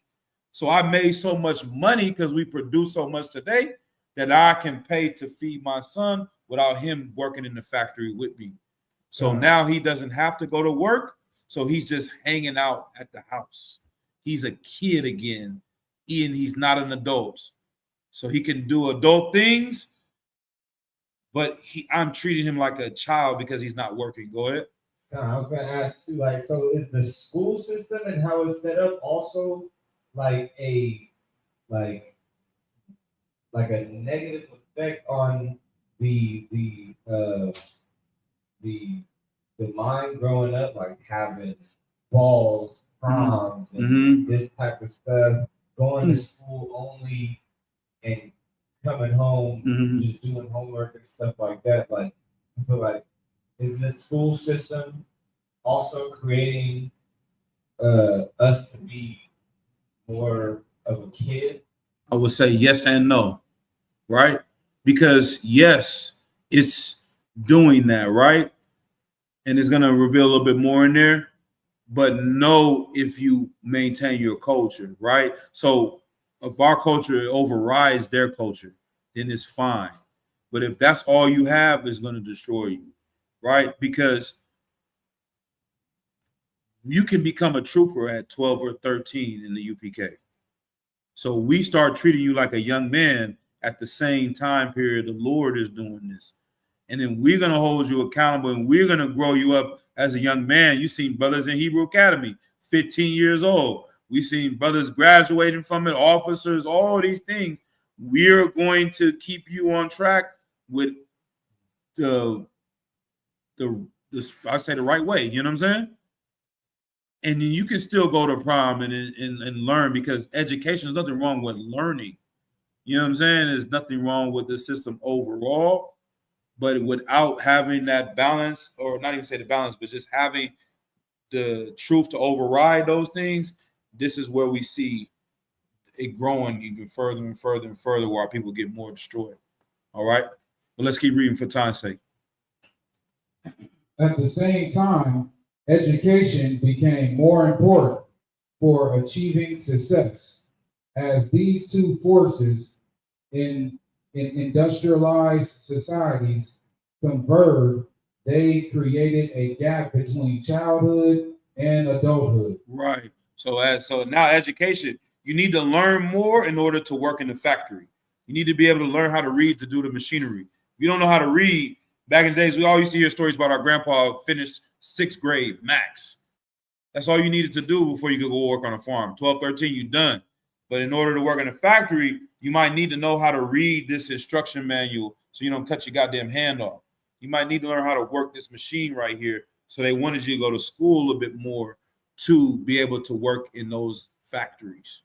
A: So I made so much money because we produce so much today that I can pay to feed my son without him working in the factory with me. So now he doesn't have to go to work. So he's just hanging out at the house. He's a kid again, and he's not an adult. So he can do adult things, but I'm treating him like a child because he's not working. Go ahead.
C: I was gonna ask too, like, so is the school system and how it's set up also like a negative effect on the mind growing up, like having balls, proms, and this type of stuff, going to school only and coming home just doing homework and stuff like that. Like, I feel like, is the school system also creating us to be more of a kid?
A: I would say yes and no, right? Because yes, it's doing that, right? And it's going to reveal a little bit more in there. But no, if you maintain your culture, right? So if our culture overrides their culture, then it's fine. But if that's all you have, it's going to destroy you, right? Because you can become a trooper at 12 or 13 in the UPK. So we start treating you like a young man at the same time period the Lord is doing this. And then we're going to hold you accountable, and we're going to grow you up as a young man. You've seen brothers in Hebrew Academy, 15 years old. We've seen brothers graduating from it, officers, all these things. We're going to keep you on track with the I say the right way. You know what I'm saying? And then you can still go to prom and learn, because education, there's nothing wrong with learning. You know what I'm saying? There's nothing wrong with the system overall. But without having that balance, or not even say the balance, but just having the truth to override those things, this is where we see it growing even further and further and further, while people get more destroyed. All right? Well, let's keep reading for time's sake.
B: At the same time, education became more important for achieving success, as these two forces in industrialized societies converged. They created a gap between childhood and adulthood.
A: Right. So now education, you need to learn more in order to work in the factory. You need to be able to learn how to read to do the machinery. If you don't know how to read, back in the days, we all used to hear stories about our grandpa finished 6th grade max. That's all you needed to do before you could go work on a farm. 12, 13, you're done. But in order to work in a factory, you might need to know how to read this instruction manual so you don't cut your goddamn hand off. You might need to learn how to work this machine right here. So they wanted you to go to school a bit more to be able to work in those factories,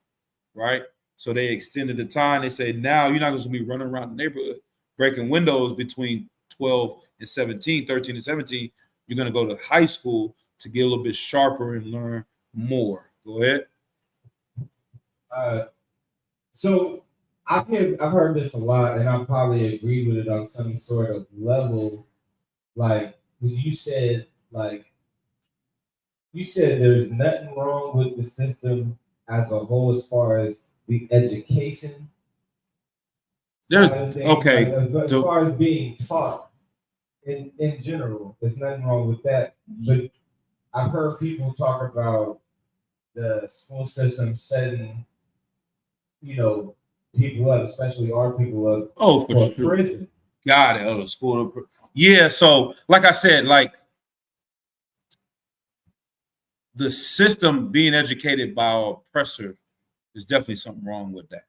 A: right? So they extended the time. They said, now you're not going to be running around the neighborhood breaking windows between 12 and 17, 13 and 17. You're going to go to high school to get a little bit sharper and learn more. Go ahead.
C: So I've heard this a lot, and I probably agree with it on some sort of level. Like when you said there's nothing wrong with the system as a whole as far as the education.
A: There's
C: things,
A: okay.
C: As far as being taught in general, there's nothing wrong with that. But I've heard people talk about the school system setting, people up, especially our people up.
A: Oh,
C: for prison.
A: Got it. Oh, school. Yeah. So, like I said, like the system being educated by our oppressor, there's definitely something wrong with that.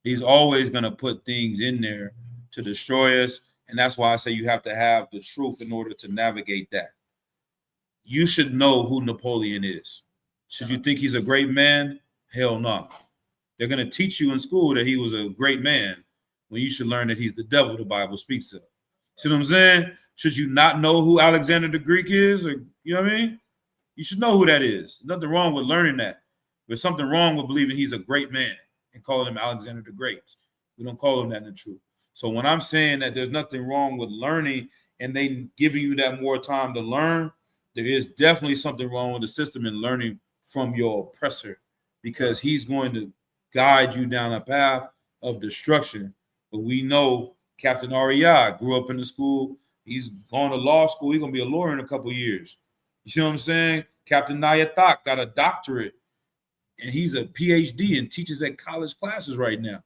A: He's always going to put things in there to destroy us. And that's why I say you have to have the truth in order to navigate that. You should know who Napoleon is. Should you think he's a great man? Hell no. They're going to teach you in school that he was a great man when you should learn that he's the devil the Bible speaks of. See what I'm saying? Should you not know who Alexander the Greek is? Or you know what I mean? You should know who that is. There's nothing wrong with learning that. There's something wrong with believing he's a great man and calling him Alexander the Great. We don't call him that in the truth. So when I'm saying that there's nothing wrong with learning and they giving you that more time to learn, there is definitely something wrong with the system and learning from your oppressor, because he's going to guide you down a path of destruction. But we know Captain Ariya grew up in the school He's going to law school. He's gonna be a lawyer in a couple of years. You know what I'm saying? Captain Nayathak got a doctorate, and he's a PhD and teaches at college classes right now.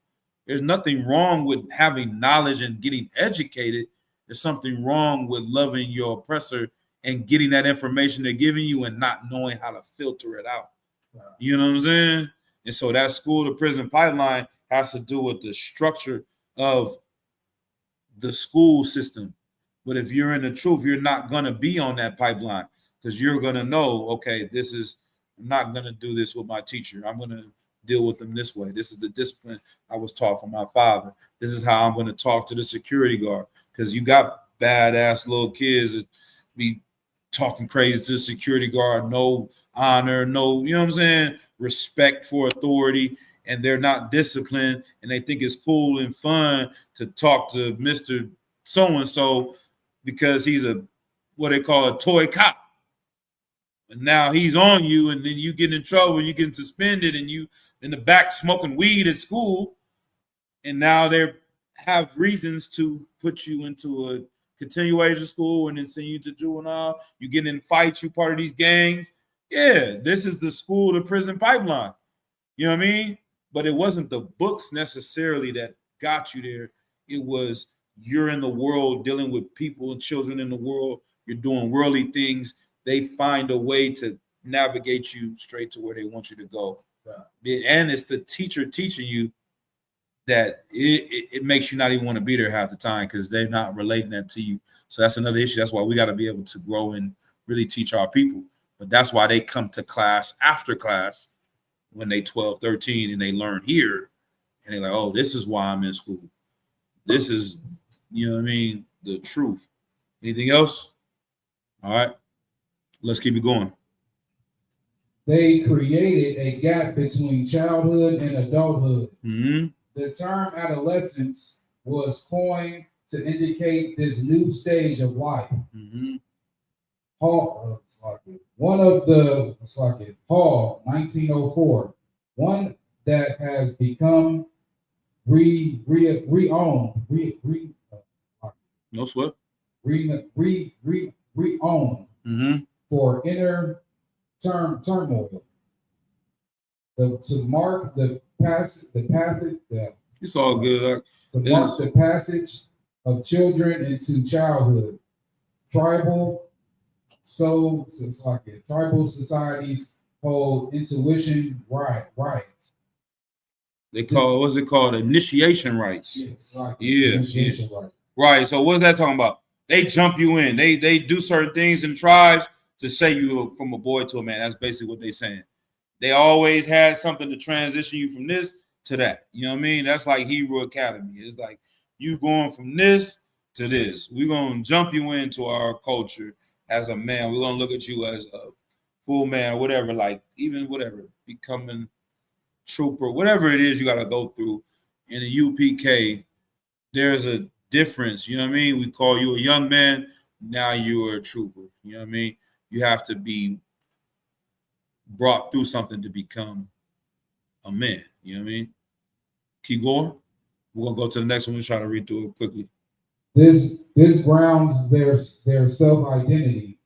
A: There's nothing wrong with having knowledge and getting educated. There's something wrong with loving your oppressor and getting that information they're giving you and not knowing how to filter it out. You know what I'm saying? And so that school to prison pipeline has to do with the structure of the school system. But if you're in the truth, you're not going to be on that pipeline because you're going to know, okay, I'm not going to do this with my teacher. I'm going to deal with them this way. This is the discipline I was taught from my father. This is how I'm going to talk to the security guard, because you got badass little kids that be talking crazy to the security guard, no honor, no, you know what I'm saying, respect for authority, and they're not disciplined, and they think it's cool and fun to talk to Mr. So-and-so because he's what they call a toy cop. And now he's on you, and then you get in trouble, you get suspended, and you in the back smoking weed at school, and now they have reasons to put you into a continuation school and then send you to juvenile. You get in fights, you part of these gangs. Yeah, this is the school to prison pipeline. You know what I mean? But it wasn't the books necessarily that got you there. It was you're in the world dealing with people and children in the world. You're doing worldly things. They find a way to navigate you straight to where they want you to go. Yeah. And it's the teacher teaching you that it makes you not even want to be there half the time because they're not relating that to you. So that's another issue. That's why we got to be able to grow and really teach our people. But that's why they come to class after class when they 12, 13, and they learn here. And they're like, oh, this is why I'm in school. This is, you know what I mean, the truth. Anything else? All right. Let's keep it going.
B: They created a gap between childhood and adulthood.
A: Mm-hmm.
B: The term adolescence was coined to indicate this new stage of life.
A: Mm-hmm.
B: Hall, 1904, one that has become reowned
A: Mm-hmm.
B: for inner turmoil. To mark the passage.
A: It's all good.
B: To mark the passage of children into childhood. Tribal societies hold intuition rights.
A: They call, what's it called? Initiation rights.
B: Yes, right.
A: Yeah.
B: Initiation rights.
A: Right. So what's that talking about? They jump you in. They do certain things in tribes to say you from a boy to a man. That's basically what they're saying. They always had something to transition you from this to that. You know what I mean? That's like Hebrew Academy. It's like you going from this to this. We're going to jump you into our culture as a man. We're going to look at you as a full man or whatever, like even whatever, becoming trooper, whatever it is you got to go through. In the UPK, there's a difference. You know what I mean? We call you a young man. Now you are a trooper. You know what I mean? You have to be brought through something to become a man. You know what I mean? Keep going. We're going to go to the next one. We'll try to read through it quickly.
B: This grounds their self-identity.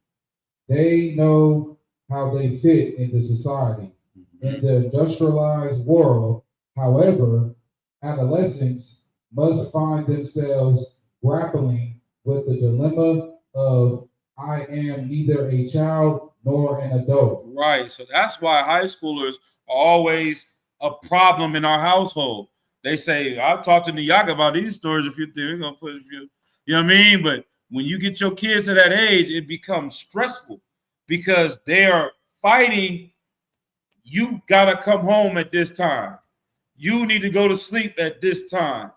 B: They know how they fit in the society. In the industrialized world, however, adolescents must find themselves grappling with the dilemma of I am neither a child nor an adult.
A: Right. So that's why high schoolers are always a problem in our household. They say, I've talked to Niyak about these stories a few things. We're gonna put a few, you know what I mean? But when you get your kids to that age, it becomes stressful because they are fighting. You gotta come home at this time. You need to go to sleep at this time.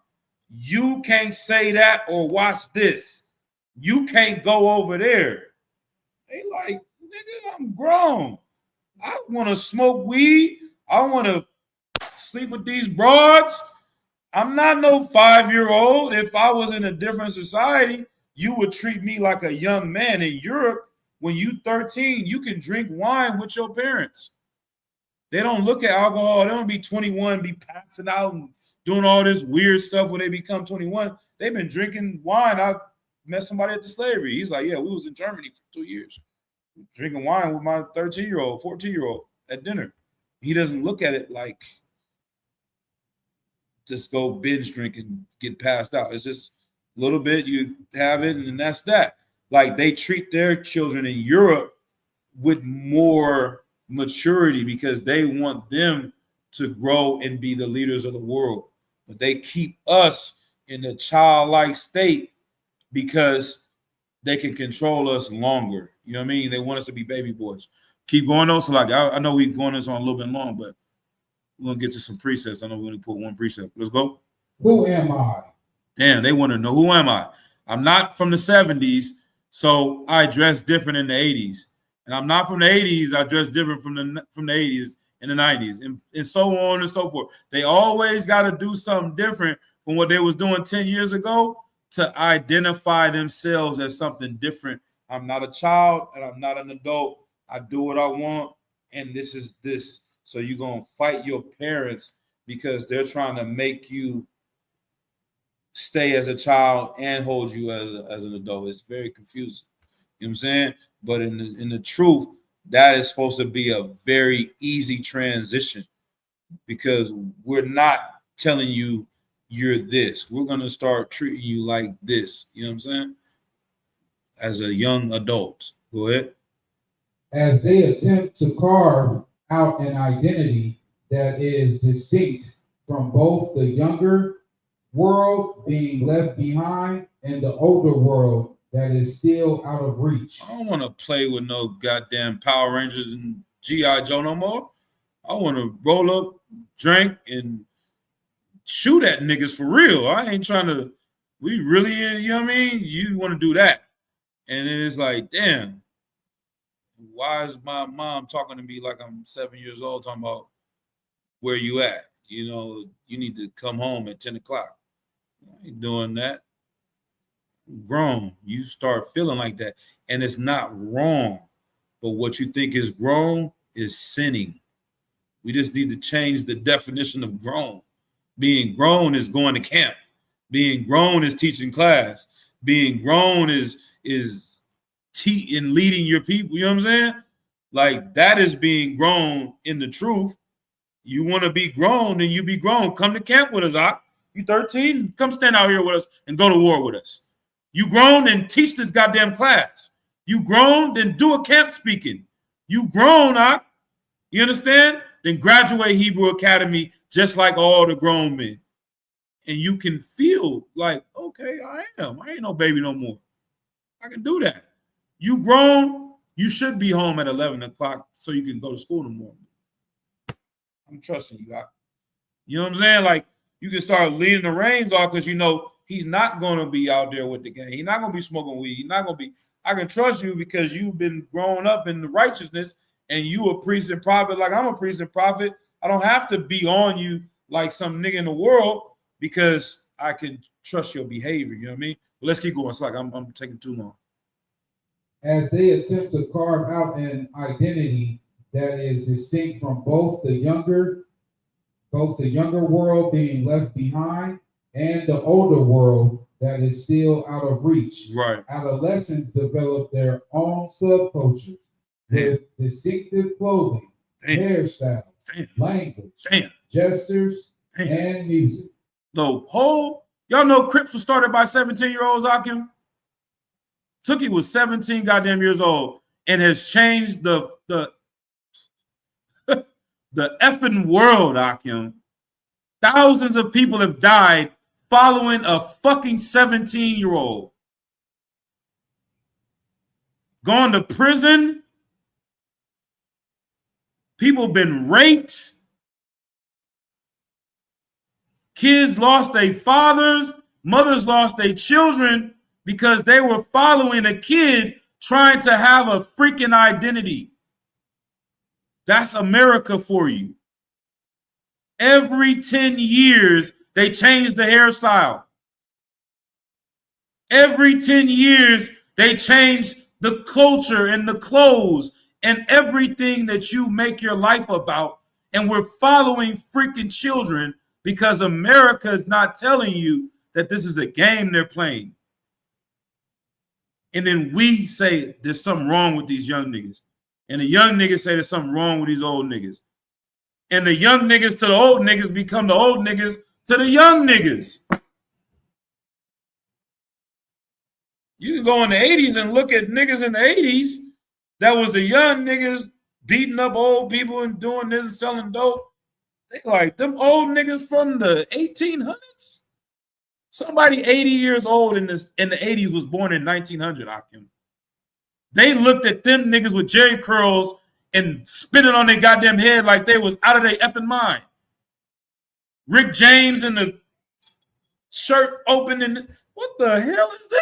A: You can't say that or watch this. You can't go over there. They like, nigga, I'm grown. I want to smoke weed. I want to sleep with these broads. I'm not no 5-year-old. If I was in a different society, you would treat me like a young man. In Europe, when you 13, you can drink wine with your parents. They don't look at alcohol. They don't be 21, be passing out and doing all this weird stuff when they become 21. They've been drinking wine out met somebody at the slavery. He's like, yeah, we was in Germany for 2 years, drinking wine with my 13-year-old, 14-year-old at dinner. He doesn't look at it like just go binge drink and get passed out. It's just a little bit, you have it, and that's that. Like, they treat their children in Europe with more maturity because they want them to grow and be the leaders of the world. But they keep us in a childlike state because they can control us longer. You know what I mean? They want us to be baby boys. Keep going on. So, like, I know we're going this on a little bit long, but we're going to get to some precepts. I know we're going to put one precept. Let's go.
B: Who am I?
A: Damn, they want to know, who am I? I'm not from the 70s, so I dress different in the 80s. And I'm not from the 80s, I dress different from the 80s and the 90s, and so on and so forth. They always got to do something different from what they was doing 10 years ago to identify themselves as something different. I'm not a child and I'm not an adult. I do what I want, and this is this. So you're going to fight your parents because they're trying to make you stay as a child and hold you as an adult. It's very confusing. You know what I'm saying? But in the truth, that is supposed to be a very easy transition because we're not telling you you're this. We're going to start treating you like this. You know what I'm saying? As a young adult. Go ahead.
B: As they attempt to carve out an identity that is distinct from both the younger world being left behind and the older world that is still out of reach.
A: I don't want to play with no goddamn Power Rangers and G.I. Joe no more. I want to roll up, drink, and shoot at niggas for real. I ain't trying to, we really, you know what I mean? You want to do that. And then it's like, damn, why is my mom talking to me like I'm 7 years old, talking about where you at? You know, you need to come home at 10 o'clock. I ain't doing that. I'm grown. You start feeling like that. And it's not wrong. But what you think is grown is sinning. We just need to change the definition of grown. Being grown is going to camp. Being grown is teaching class. Being grown is in leading your people. You know what I'm saying? Like, that is being grown in the truth. You want to be grown, then you be grown. Come to camp with us, Doc. You 13? Come stand out here with us and go to war with us. You grown, then teach this goddamn class. You grown, then do a camp speaking. You grown, Doc. You understand? Then graduate Hebrew Academy just like all the grown men. And you can feel like, okay, I ain't no baby no more. I can do that. You grown, you should be home at 11 o'clock so you can go to school in the morning. I'm trusting you, Doc. You know what I'm saying? Like, you can start leading the reins off because you know he's not going to be out there with the gang. He's not going to be smoking weed. He's not going to be. I can trust you because you've been growing up in the righteousness and you a priest and prophet like I'm a priest and prophet. I don't have to be on you like some nigga in the world because I can trust your behavior. You know what I mean? But let's keep going. It's like I'm taking too long.
B: As they attempt to carve out an identity that is distinct from both the younger world being left behind and the older world that is still out of reach.
A: Right.
B: Adolescents develop their own subcultures with distinctive clothing, hairstyles, language, gestures, and music.
A: Y'all know Crips was started by 17-year-olds, Akim? Tookie was 17 goddamn years old and has changed the effing world, Akim. Thousands of people have died following a fucking 17-year-old. Gone to prison. People been raped. Kids lost their fathers. Mothers lost their children because they were following a kid trying to have a freaking identity. That's America for you. Every 10 years, they change the hairstyle. Every 10 years, they change the culture and the clothes and everything that you make your life about. And we're following freaking children because America is not telling you that this is a game they're playing. And then we say there's something wrong with these young niggas. And the young niggas say there's something wrong with these old niggas. And the young niggas to the old niggas become the old niggas to the young niggas. You can go in the 80s and look at niggas in the 80s that was the young niggas beating up old people and doing this and selling dope. They like them old niggas from the 1800s. Somebody 80 years old in the 80s was born in 1900, Akim. They looked at them niggas with Jerry curls and spitting on their goddamn head like they was out of their effing mind. Rick James in the shirt open and what the hell is this?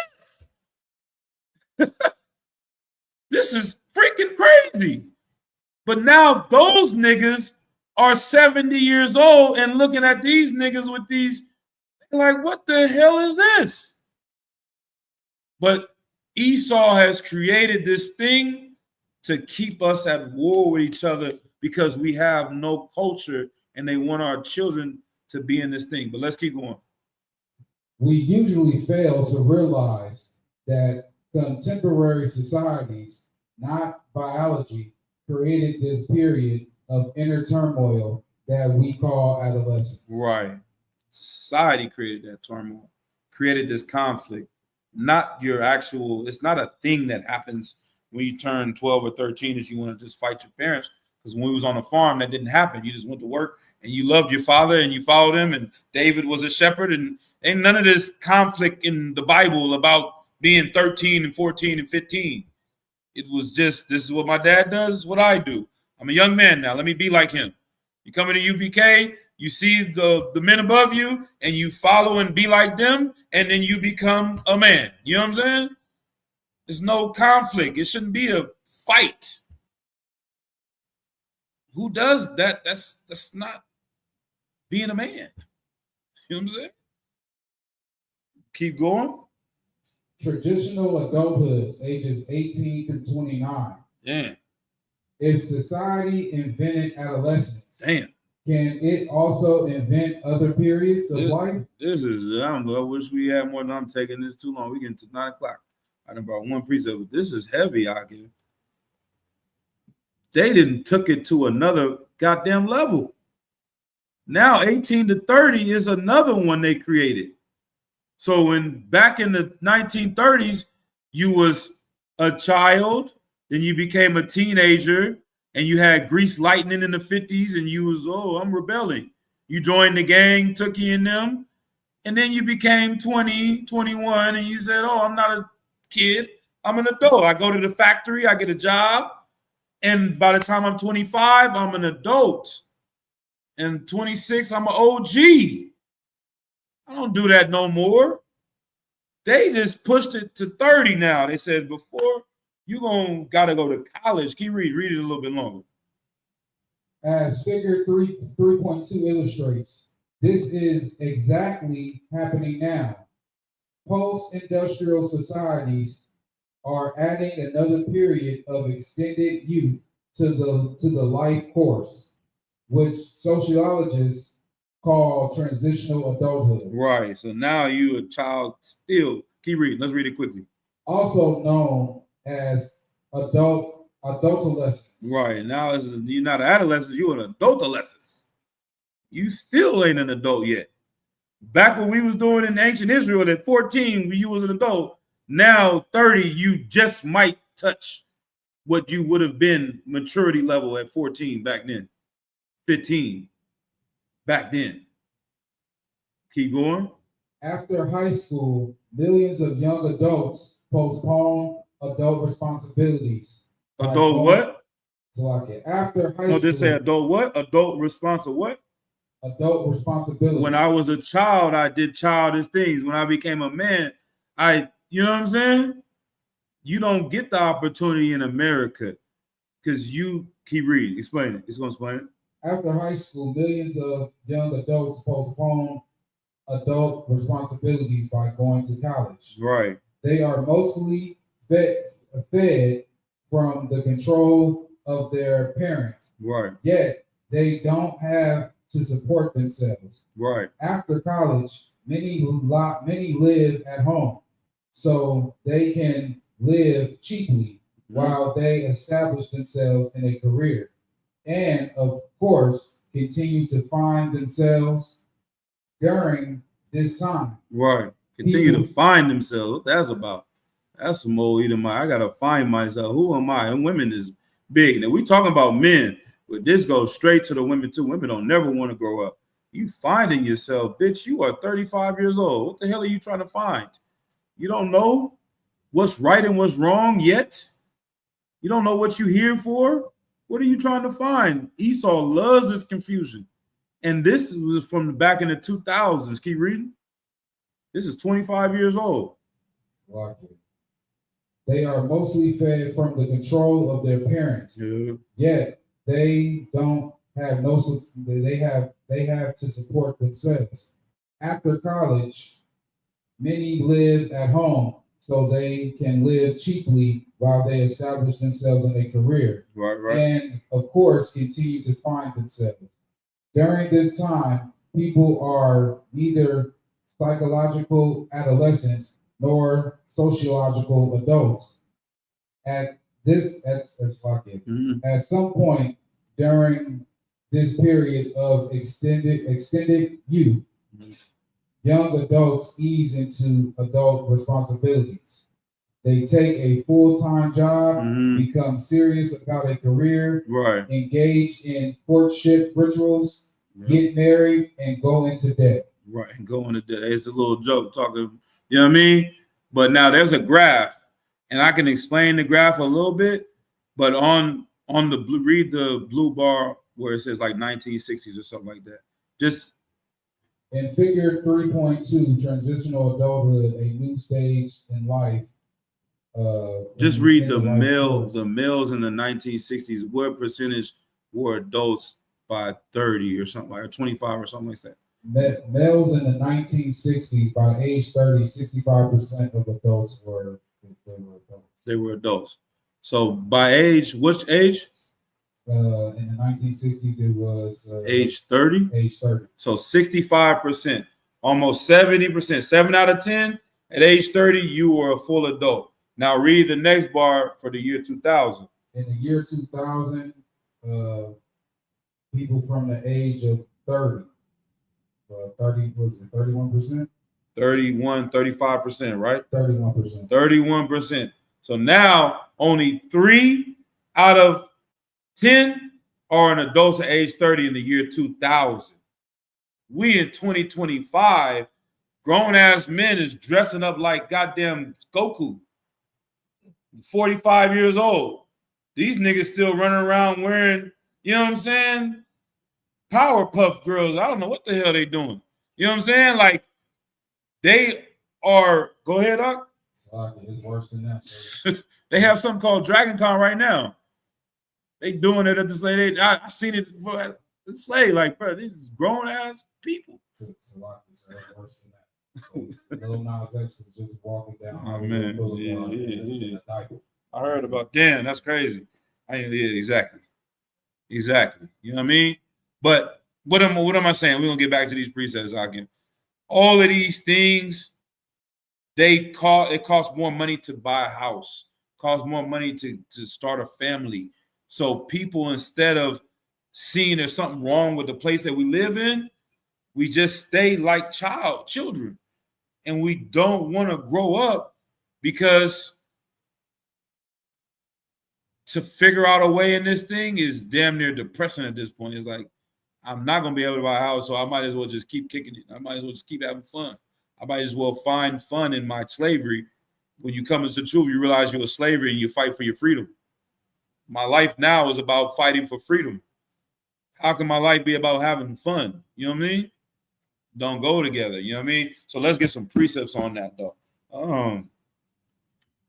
A: This is freaking crazy. But now those niggas are 70 years old and looking at these niggas with these, like, what the hell is this? But Esau has created this thing to keep us at war with each other because we have no culture and they want our children to be in this thing. But let's keep going.
B: We usually fail to realize that contemporary societies, not biology, created this period of inner turmoil that we call adolescence.
A: Right. Society created that turmoil, created this conflict. Not your actual, it's not a thing that happens when you turn 12 or 13 that you want to just fight your parents. Because when we was on the farm, that didn't happen. You just went to work and you loved your father and you followed him, and David was a shepherd, and ain't none of this conflict in the Bible about being 13 and 14 and 15. It was just, this is what my dad does, this is what I do. I'm a young man now. Let me be like him. You come into UPK, you see the men above you, and you follow and be like them, and then you become a man. You know what I'm saying? There's no conflict. It shouldn't be a fight. Who does that? That's not being a man. You know what I'm saying? Keep going.
B: Traditional adulthoods, ages 18 through 29.
A: Damn.
B: If society invented adolescence,
A: Damn.
B: can it also invent other periods of life?
A: This is, I don't know. I wish we had more than I'm taking this too long. We getting to 9 o'clock. I done brought one precept, but this is heavy, I give. They didn't took it to another goddamn level. Now 18 to 30 is another one they created. So when back in the 1930s, you was a child, then you became a teenager, and you had Grease Lightning in the 50s, and you was, oh, I'm rebelling. You joined the gang, Tookie and them, and then you became 20, 21, and you said, oh, I'm not a kid, I'm an adult. I go to the factory, I get a job, and by the time I'm 25, I'm an adult. And 26, I'm an OG. I don't do that no more. They just pushed it to 30 now. They said before you gotta go to college. Keep read it a little bit longer.
B: As figure 3.2 illustrates, this is exactly happening now. Post-industrial societies are adding another period of extended youth to the life course, which sociologists call transitional adulthood.
A: Right. So now you a child still. Keep reading. Let's read it quickly.
B: Also known as adultolescence.
A: Right. Now you're not an adolescent, you're an adultolescence. You still ain't an adult yet. Back when we was doing in ancient Israel at 14, you was an adult. Now 30, you just might touch what you would have been maturity level at 14 back then. 15 back then. Keep going.
B: After high school, millions of young adults postpone adult responsibilities.
A: Adult what?
B: After high school.
A: No, they say adult what? Adult responsible what?
B: Adult responsibility.
A: When I was a child, I did childish things. When I became a man, you know what I'm saying? You don't get the opportunity in America because you keep reading. Explain it. It's going to explain it.
B: After high school, millions of young adults postpone adult responsibilities by going to college.
A: Right.
B: They are mostly fed from the control of their parents.
A: Right.
B: Yet they don't have to support themselves.
A: Right.
B: After college, many live at home, so they can live cheaply while they establish themselves in a career, and of course, continue to find themselves during this time.
A: Right. Continue to find themselves. What that's about. That's some old Edomite. I gotta find myself. Who am I? And women is big. Now we talking about men, but this goes straight to the women too. Women don't never want to grow up. You finding yourself, bitch. You are 35 years old. What the hell are you trying to find? You don't know what's right and what's wrong yet. You don't know what you're here for. What are you trying to find? Esau loves this confusion. And this was from back in the 2000s. Keep reading. This is 25 years old.
B: They are mostly fed from the control of their parents.
A: Yeah.
B: Yet they don't have they have to support themselves. After college, many live at home so they can live cheaply while they establish themselves in a career.
A: Right.
B: And of course, continue to find themselves. During this time, people are neither psychological adolescents nor sociological adults. At some point during this period of extended youth, young adults ease into adult responsibilities. They take a full-time job, become serious about a career,
A: Right.
B: engage in courtship rituals, get married, and go into debt.
A: Right, and go into debt. It's a little joke talking, you know what I mean? But now there's a graph, and I can explain the graph a little bit, but on the blue, read the blue bar where it says like 1960s or something like that. Just
B: in figure 3.2, transitional adulthood, a new stage in life.
A: Just read the males in the 1960s. What percentage were adults by 30 or something like 25 or something like that?
B: Males in the 1960s, by age 30, 65% of adults were adults.
A: They were adults. So by age, which age?
B: In the 1960s, it was
A: age 30.
B: Age 30.
A: So 65%, almost 70%, 7 out of 10 at age 30, you were a full adult. Now read the next bar for the year 2000.
B: In the year 2000, people from the age of 30, 31%?
A: 35%, right?
B: 31%.
A: 31%. So now only 3 out of 10 are an adults at age 30 in the year 2000. We in 2025, grown ass men is dressing up like goddamn Goku. 45 years old. These niggas still running around wearing, you know what I'm saying? Powerpuff Girls. I don't know what the hell they doing. You know what I'm saying? Like they are. Go ahead, Doc.
B: It's worse than that.
A: They have something called Dragon Con right now. They doing it at the slave. I seen it at the slave. Like, bro, these grown ass people.
B: It's worse than that. Lil Nas X was just walking down.
A: Oh man, yeah. I heard about. Damn, that's crazy. Exactly. You know what I mean? But what am I saying? We're gonna get back to these precepts again. All of these things, it costs more money to buy a house, costs more money to start a family. So people, instead of seeing there's something wrong with the place that we live in, we just stay like children. And we don't want to grow up because to figure out a way in this thing is damn near depressing at this point. It's like, I'm not going to be able to buy a house, so I might as well just keep kicking it. I might as well just keep having fun. I might as well find fun in my slavery. When you come into the truth, you realize you're a slavery and you fight for your freedom. My life now is about fighting for freedom. How can my life be about having fun? You know what I mean? Don't go together. You know what I mean? So let's get some precepts on that, though.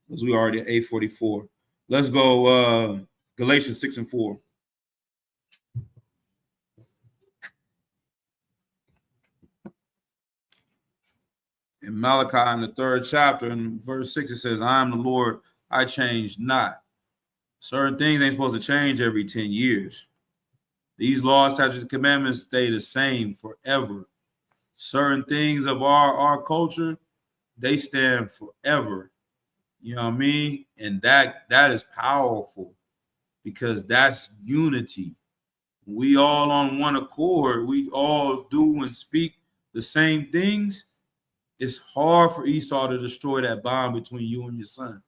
A: Because we already at 8:44. Let's go Galatians 6:4. In Malachi, in the 3rd chapter, in verse 6, it says, I am the Lord, I change not. Certain things ain't supposed to change every 10 years. These laws, statutes, and commandments stay the same forever. Certain things of our culture, they stand forever. You know what I mean? And that is powerful because that's unity. We all on one accord. We all do and speak the same things. It's hard for Esau to destroy that bond between you and your son.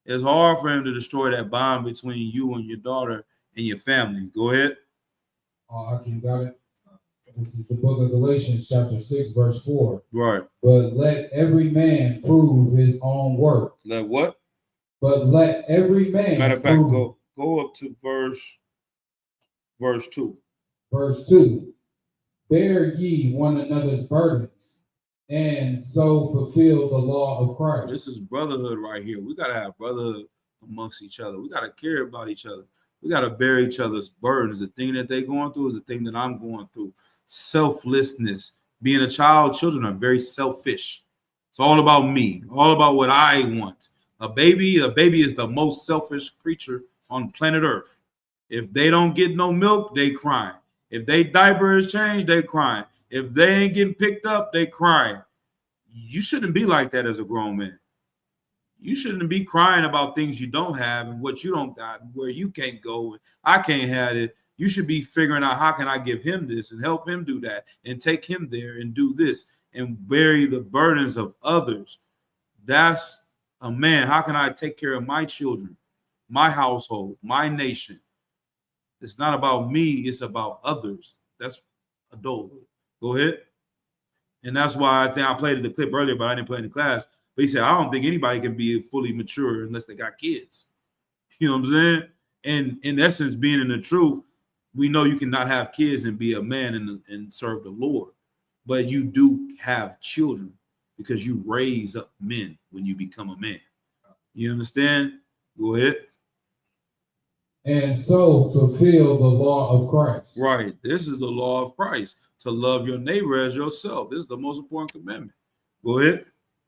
A: It's hard for him to destroy that bond between you and your daughter and your family. Go ahead.
B: I can got it. This is the book of Galatians, chapter 6, verse 4.
A: Right.
B: But let every man prove his own work.
A: Let what?
B: But let every man.
A: Matter of fact, go up to verse 2.
B: Verse 2. Bear ye one another's burdens, and so fulfill the law of Christ.
A: This is brotherhood right here. We got to have brotherhood amongst each other. We got to care about each other. We got to bear each other's burdens. The thing that they're going through is the thing that I'm going through. Selflessness. Being a child, children are very selfish. It's all about me, all about what I want. A baby is the most selfish creature on planet Earth. If they don't get no milk, they crying. If they diaper is changed, they crying. If they ain't getting picked up, they crying. You shouldn't be like that as a grown man. You shouldn't be crying about things you don't have and what you don't got, where you can't go. I can't have it. You should be figuring out how can I give him this and help him do that and take him there and do this and bury the burdens of others. That's a man. How can I take care of my children, my household, my nation? It's not about me. It's about others. That's adulthood. Go ahead. And that's why I think I played the clip earlier, but I didn't play in the class. But he said, I don't think anybody can be fully mature unless they got kids. You know what I'm saying? And in essence, being in the truth, we know you cannot have kids and be a man and serve the Lord. But you do have children because you raise up men when you become a man. You understand? Go ahead.
B: And so fulfill the law of Christ.
A: Right. This is the law of Christ, to love your neighbor as yourself. This is the most important commandment. Go ahead.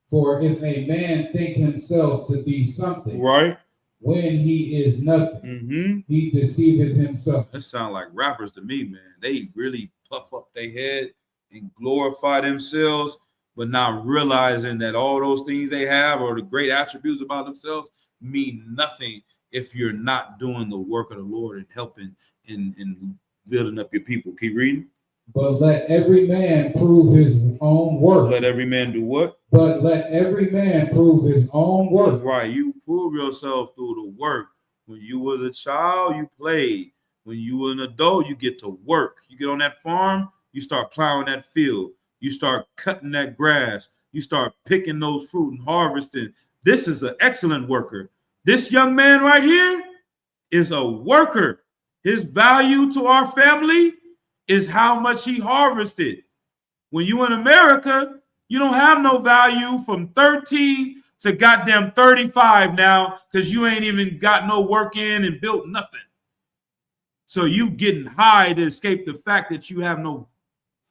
B: For if a man think himself to be something,
A: right,
B: when he is nothing, he deceiveth himself.
A: That sound like rappers to me, man. They really puff up their head and glorify themselves, but not realizing that all those things they have or the great attributes about themselves mean nothing if you're not doing the work of the Lord and helping and building up your people. Keep reading.
B: But let every man prove his own work.
A: Let every man do what?
B: But let every man prove his own work.
A: Right. You prove yourself through the work. When you was a child, you played. When you were an adult, you get to work. You get on that farm, you start plowing that field. You start cutting that grass. You start picking those fruit and harvesting. This is an excellent worker. This young man right here is a worker. His value to our family is how much he harvested. When you in America, you don't have no value from 13 to goddamn 35 now because you ain't even got no work in and built nothing. So you getting high to escape the fact that you have no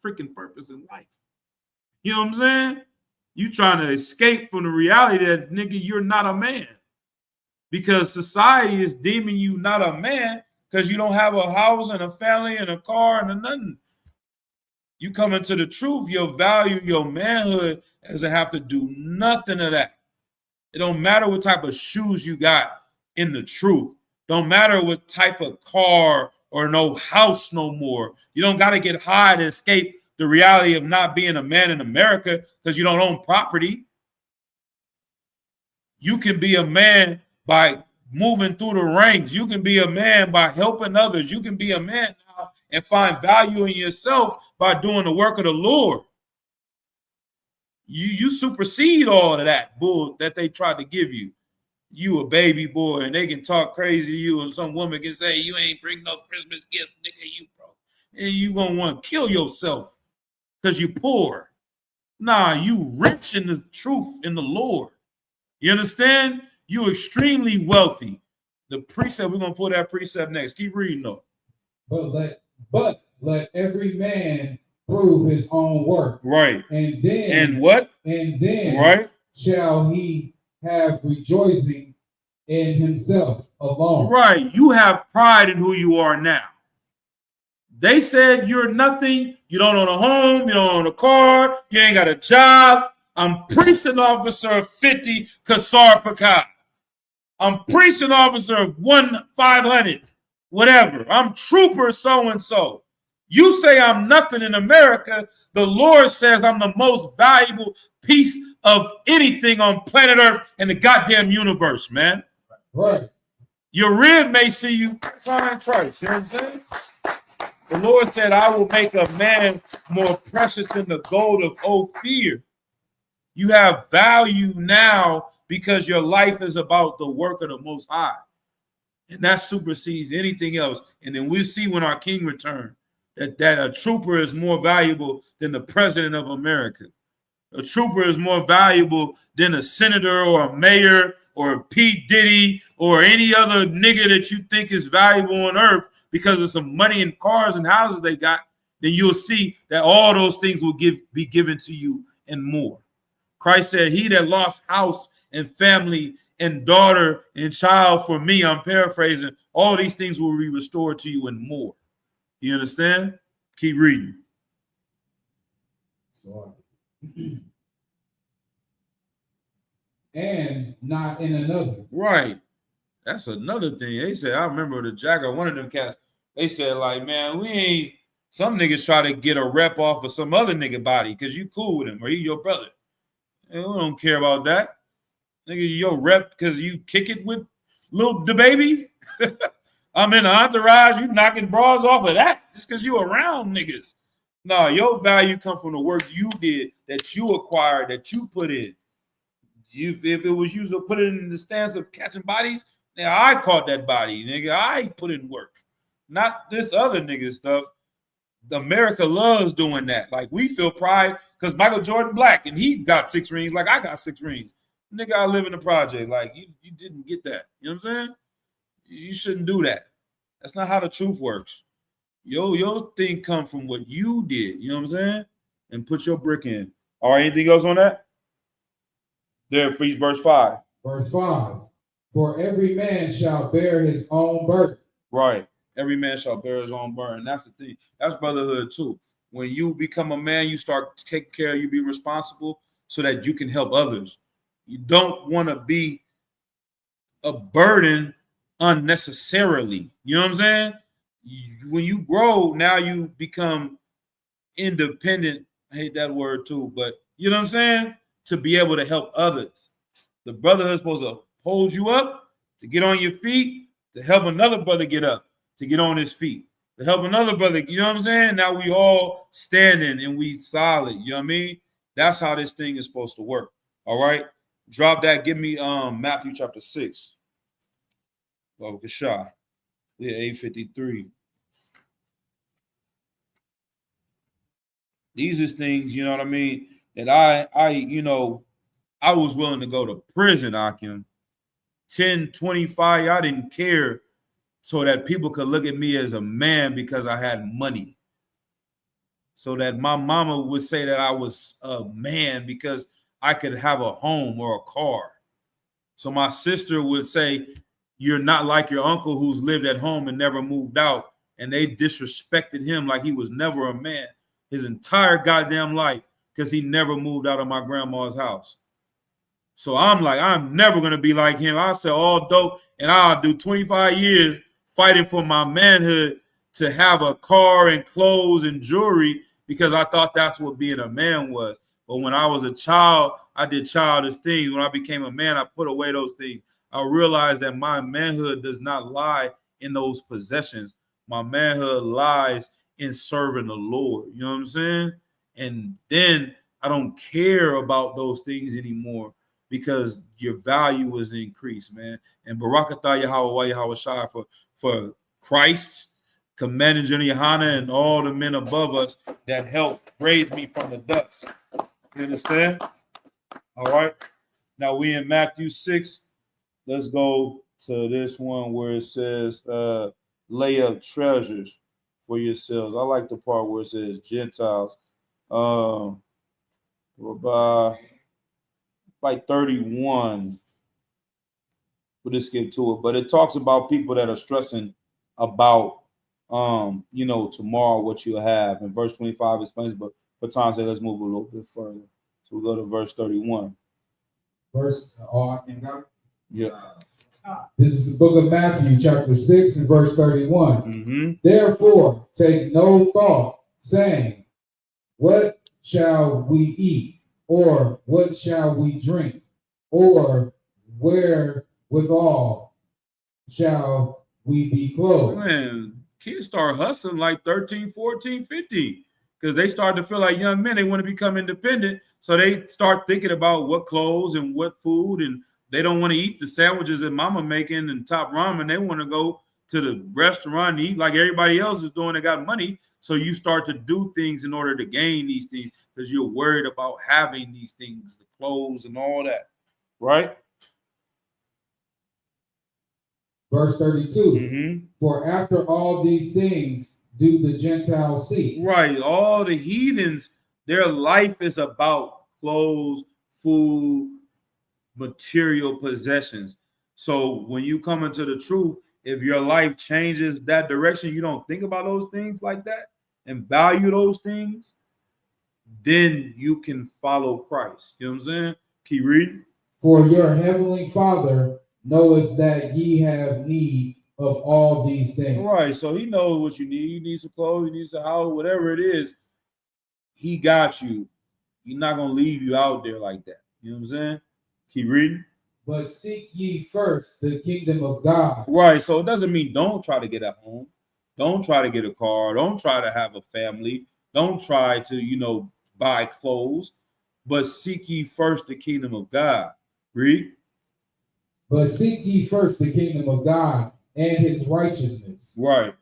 A: freaking purpose in life. You know what I'm saying? You trying to escape from the reality that, nigga, you're not a man. Because society is deeming you not a man because you don't have a house and a family and a car and a nothing. You come into the truth, your value, your manhood doesn't have to do nothing of that. It don't matter what type of shoes you got in the truth. Don't matter what type of car or no house no more. You don't got to get high to escape the reality of not being a man in America because you don't own property. You can be a man by moving through the ranks. You can be a man by helping others. You can be a man now and find value in yourself by doing the work of the Lord. You supersede all of that bull that they tried to give you. You a baby boy, and they can talk crazy to you, and some woman can say, you ain't bring no Christmas gift, nigga, you bro. And you gonna want to kill yourself because you poor. Nah, you rich in the truth in the Lord. You understand? You extremely wealthy. The precept, we're gonna put that precept next. Keep reading though.
B: But let every man prove his own work.
A: Right.
B: And then
A: and what?
B: And then
A: right
B: shall he have rejoicing in himself alone.
A: Right. You have pride in who you are now. They said you're nothing. You don't own a home. You don't own a car. You ain't got a job. I'm precinct officer of 50 Kasar Pakai. I'm precinct officer of 1-500, whatever. I'm trooper so-and-so. You say I'm nothing in America. The Lord says I'm the most valuable piece of anything on planet Earth and the goddamn universe, man.
B: Right.
A: Your rib may see you sign Christ. You know what I'm saying? The Lord said, I will make a man more precious than the gold of Ophir. You have value now because your life is about the work of the Most High. And that supersedes anything else. And then we see when our King returns that a trooper is more valuable than the president of America. A trooper is more valuable than a senator or a mayor or P. Diddy or any other nigga that you think is valuable on earth because of some money and cars and houses they got. Then you'll see that all those things will be given to you and more. Christ said, he that lost house and family and daughter and child for me, I'm paraphrasing, all these things will be restored to you and more. You understand? Keep reading.
B: And not in another.
A: Right. That's another thing. They said, I remember the Jagger, one of them cats, they said, like, man, we ain't, some niggas try to get a rep off of some other nigga body because you cool with him or he your brother. And we don't care about that. Nigga, your rep because you kick it with Lil DaBaby. I'm in the entourage, you knocking bras off of that just because you around niggas. No, your value come from the work you did, that you acquired, that you put in. If it was you to put it in the stance of catching bodies, now I caught that body, nigga. I put in work, not this other nigga stuff. America loves doing that. Like, we feel pride because Michael Jordan black and he got 6 rings like I got 6 rings. Nigga, I live in the project. Like, you didn't get that. You know what I'm saying? You shouldn't do that. That's not how the truth works. Your thing come from what you did. You know what I'm saying? And put your brick in. All right, anything else on that? There, please, verse 5.
B: Verse 5. For every man shall bear his own burden.
A: Right. Every man shall bear his own burden. That's the thing. That's brotherhood too. When you become a man, you start taking care, you be responsible so that you can help others. You don't want to be a burden unnecessarily. You know what I'm saying? When you grow, now you become independent. I hate that word too, but you know what I'm saying? To be able to help others. The brotherhood is supposed to hold you up, to get on your feet, to help another brother get up, to get on his feet, to help another brother. You know what I'm saying? Now we all standing and we solid. You know what I mean? That's how this thing is supposed to work. All right? Drop that. Give me Matthew chapter 6. Well, Kashah. Yeah, 853. These is things, you know what I mean, that I was willing to go to prison, Akim. 10, 25, I didn't care so that people could look at me as a man because I had money. So that my mama would say that I was a man because I could have a home or a car. So my sister would say, you're not like your uncle who's lived at home and never moved out. And they disrespected him like he was never a man his entire goddamn life because he never moved out of my grandma's house. So I'm like, I'm never going to be like him. I said all dope, and I'll do 25 years fighting for my manhood to have a car and clothes and jewelry because I thought that's what being a man was. But when I was a child, I did childish things. When I became a man, I put away those things. I realized that my manhood does not lie in those possessions. My manhood lies in serving the Lord. You know what I'm saying? And then I don't care about those things anymore because your value is increased, man. And Barak Atah Yahweh Shai for Christ, Commander General Yohana, and all the men above us that helped raise me from the dust. You understand? All right. Now we in Matthew 6. Let's go to this one where it says, lay up treasures for yourselves. I like the part where it says Gentiles. Like 31. We'll just get to it. But it talks about people that are stressing about, tomorrow what you have. And verse 25 explains, but for time's sake, let's move a little bit further. So we go to verse 31.
B: I can go.
A: Yeah.
B: This is the book of Matthew, chapter 6, and verse 31.
A: Mm-hmm.
B: Therefore, take no thought, saying, what shall we eat? Or what shall we drink? Or wherewithal shall we be clothed?
A: Man, kids start hustling like 13, 14, 15 because they start to feel like young men. They want to become independent. So they start thinking about what clothes and what food, and they don't want to eat the sandwiches that mama making and Top Ramen. They want to go to the restaurant and eat like everybody else is doing. They got money. So you start to do things in order to gain these things because you're worried about having these things, the clothes and all that. Right?
B: Verse 32.
A: Mm-hmm.
B: For after all these things do the Gentiles seek.
A: Right. All the heathens, their life is about clothes, food, material possessions. So when you come into the truth, if your life changes that direction, you don't think about those things like that and value those things, then you can follow Christ. You know what I'm saying? Keep reading.
B: For your heavenly Father knoweth that ye have need of all these things.
A: Right. So he knows what you need. You need some clothes, you need some house, whatever it is. He got you. He's not going to leave you out there like that. You know what I'm saying? Keep reading.
B: But seek ye first the kingdom of God.
A: Right. So it doesn't mean don't try to get a home. Don't try to get a car. Don't try to have a family. Don't try to, buy clothes. But seek ye first the kingdom of God. Read.
B: But seek ye first the kingdom of God and his righteousness.
A: Right.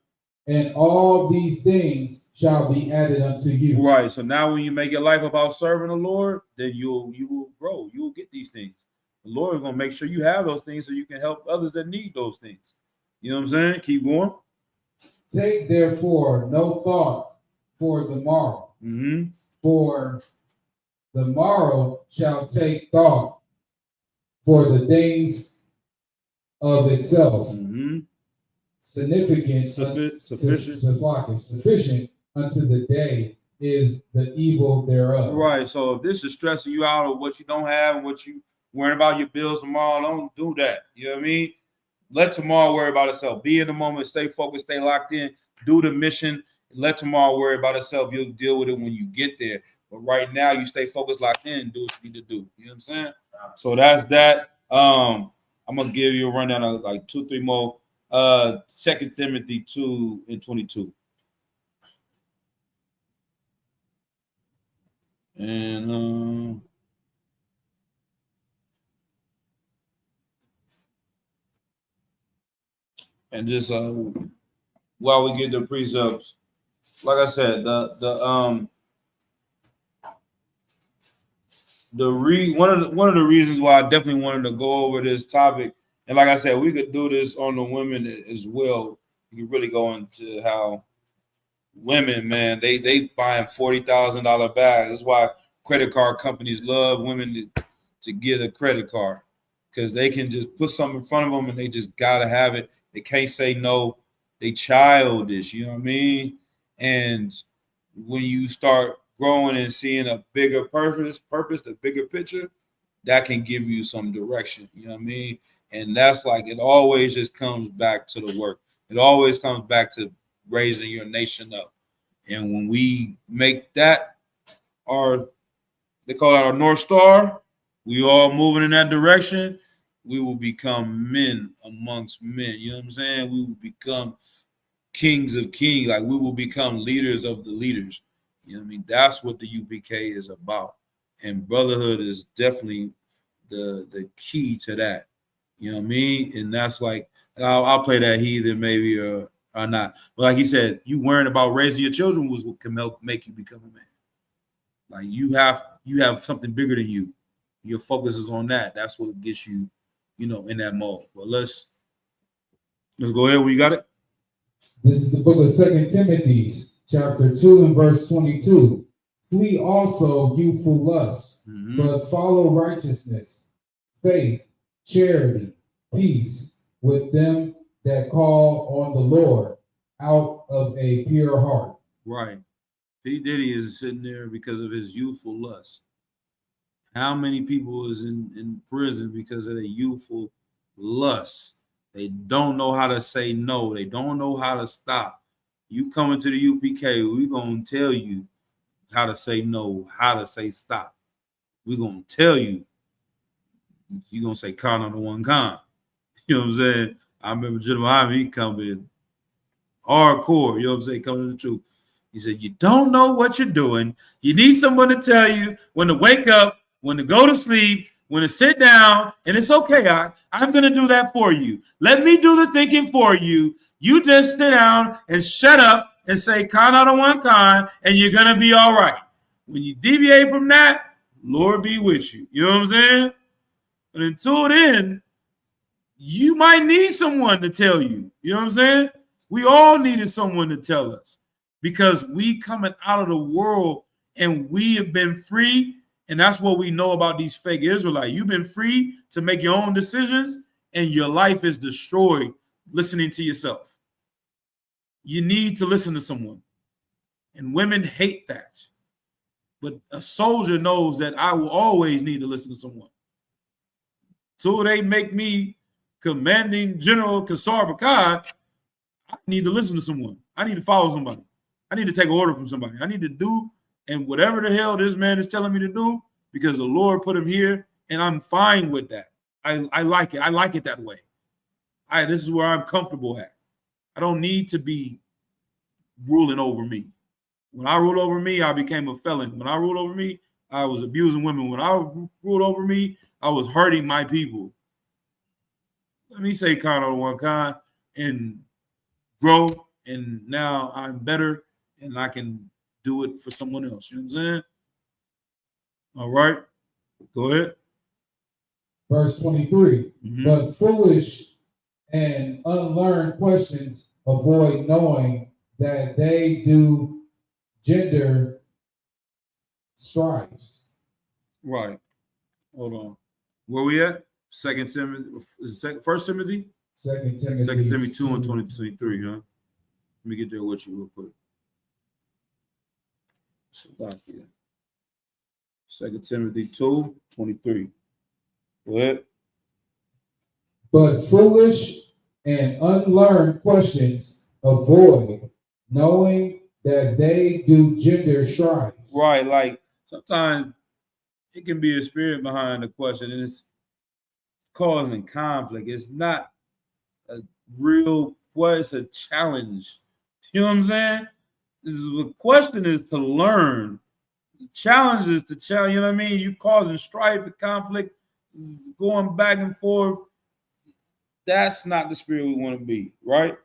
B: And all these things shall be added unto you.
A: Right. So now when you make your life about serving the Lord, then you will grow. You will get these things. The Lord is going to make sure you have those things so you can help others that need those things. You know what I'm saying? Keep going.
B: Take therefore no thought for the morrow.
A: Mm-hmm.
B: For the morrow shall take thought for the things of itself.
A: Mm-hmm.
B: Sufficient unto the day is the evil thereof.
A: Right. So if this is stressing you out or what you don't have and what you worrying about your bills tomorrow, don't do that. You know what I mean? Let tomorrow worry about itself. Be in the moment, stay focused, stay locked in, do the mission. Let tomorrow worry about itself. You'll deal with it when you get there. But right now, you stay focused, locked in, and do what you need to do. You know what I'm saying? So that's that. I'm gonna give you a rundown of like 2-3 more. 2 Timothy 2:22. And just while we get the precepts, like I said, one of the reasons why I definitely wanted to go over this topic, and like I said, we could do this on the women as well. You can really go into how women, man, they buying $40,000 bags. That's why credit card companies love women to get a credit card, because they can just put something in front of them and they just gotta have it. They can't say no. They childish, you know what I mean? And when you start growing and seeing a bigger purpose, the bigger picture, that can give you some direction, you know what I mean? And that's like, it always just comes back to the work. It always comes back to raising your nation up. And when we make that they call it our North Star, we all moving in that direction, we will become men amongst men. You know what I'm saying? We will become kings of kings. Like, we will become leaders of the leaders. You know what I mean? That's what the UPK is about. And brotherhood is definitely the key to that. You know what I mean? And that's like, I'll play that heathen maybe or not. But like he said, you worrying about raising your children was what can help make you become a man. Like, you have something bigger than you. Your focus is on that. That's what gets you, in that mode. But let's go ahead. We got it.
B: This is the book of 2 Timothy, chapter 2 and verse 22. Flee also youthful lusts, but follow righteousness, faith, charity, peace with them that call on the Lord out of a pure heart.
A: Right. P. Diddy is sitting there because of his youthful lust. How many people is in prison because of their youthful lust? They don't know how to say no. They don't know how to stop. You come into the UPK, we're going to tell you how to say no, how to say stop. We're going to tell you. You're going to say con on the one con. You know what I'm saying? I remember General Hyman, he come in hardcore, you know what I'm saying, coming to the truth. He said, you don't know what you're doing. You need someone to tell you when to wake up, when to go to sleep, when to sit down, and it's okay. I'm going to do that for you. Let me do the thinking for you. You just sit down and shut up and say con out of one con, and you're going to be all right. When you deviate from that, Lord be with you. You know what I'm saying? But until then, you might need someone to tell you. You know what I'm saying? We all needed someone to tell us because we coming out of the world and we have been free. And that's what we know about these fake Israelites. You've been free to make your own decisions and your life is destroyed listening to yourself. You need to listen to someone. And women hate that. But a soldier knows that I will always need to listen to someone. So they make me commanding General Kassar Bakad, I need to listen to someone. I need to follow somebody. I need to take an order from somebody. I need to do and whatever the hell this man is telling me to do because the Lord put him here and I'm fine with that. I like it. I like it that way. This is where I'm comfortable at. I don't need to be ruling over me. When I ruled over me, I became a felon. When I ruled over me, I was abusing women. When I ruled over me, I was hurting my people. Let me say con on one con and grow, and now I'm better, and I can do it for someone else. You know what I'm saying? All right. Go ahead.
B: Verse 23. But foolish and unlearned questions avoid knowing that they do gender strifes.
A: Right. Hold on. Where we at? Second Timothy. First Timothy?
B: Second Timothy.
A: 2 and 23, huh? Let me get there with you real quick. Second Timothy 2, 23. Go ahead.
B: But foolish and unlearned questions avoid knowing that they do gender strife.
A: Right, like sometimes it can be a spirit behind the question and it's causing conflict. It's not a real question, it's a challenge. You know what I'm saying? The question is to learn. The challenge is to challenge, you know what I mean? You causing strife and conflict, going back and forth. That's not the spirit we want to be, right?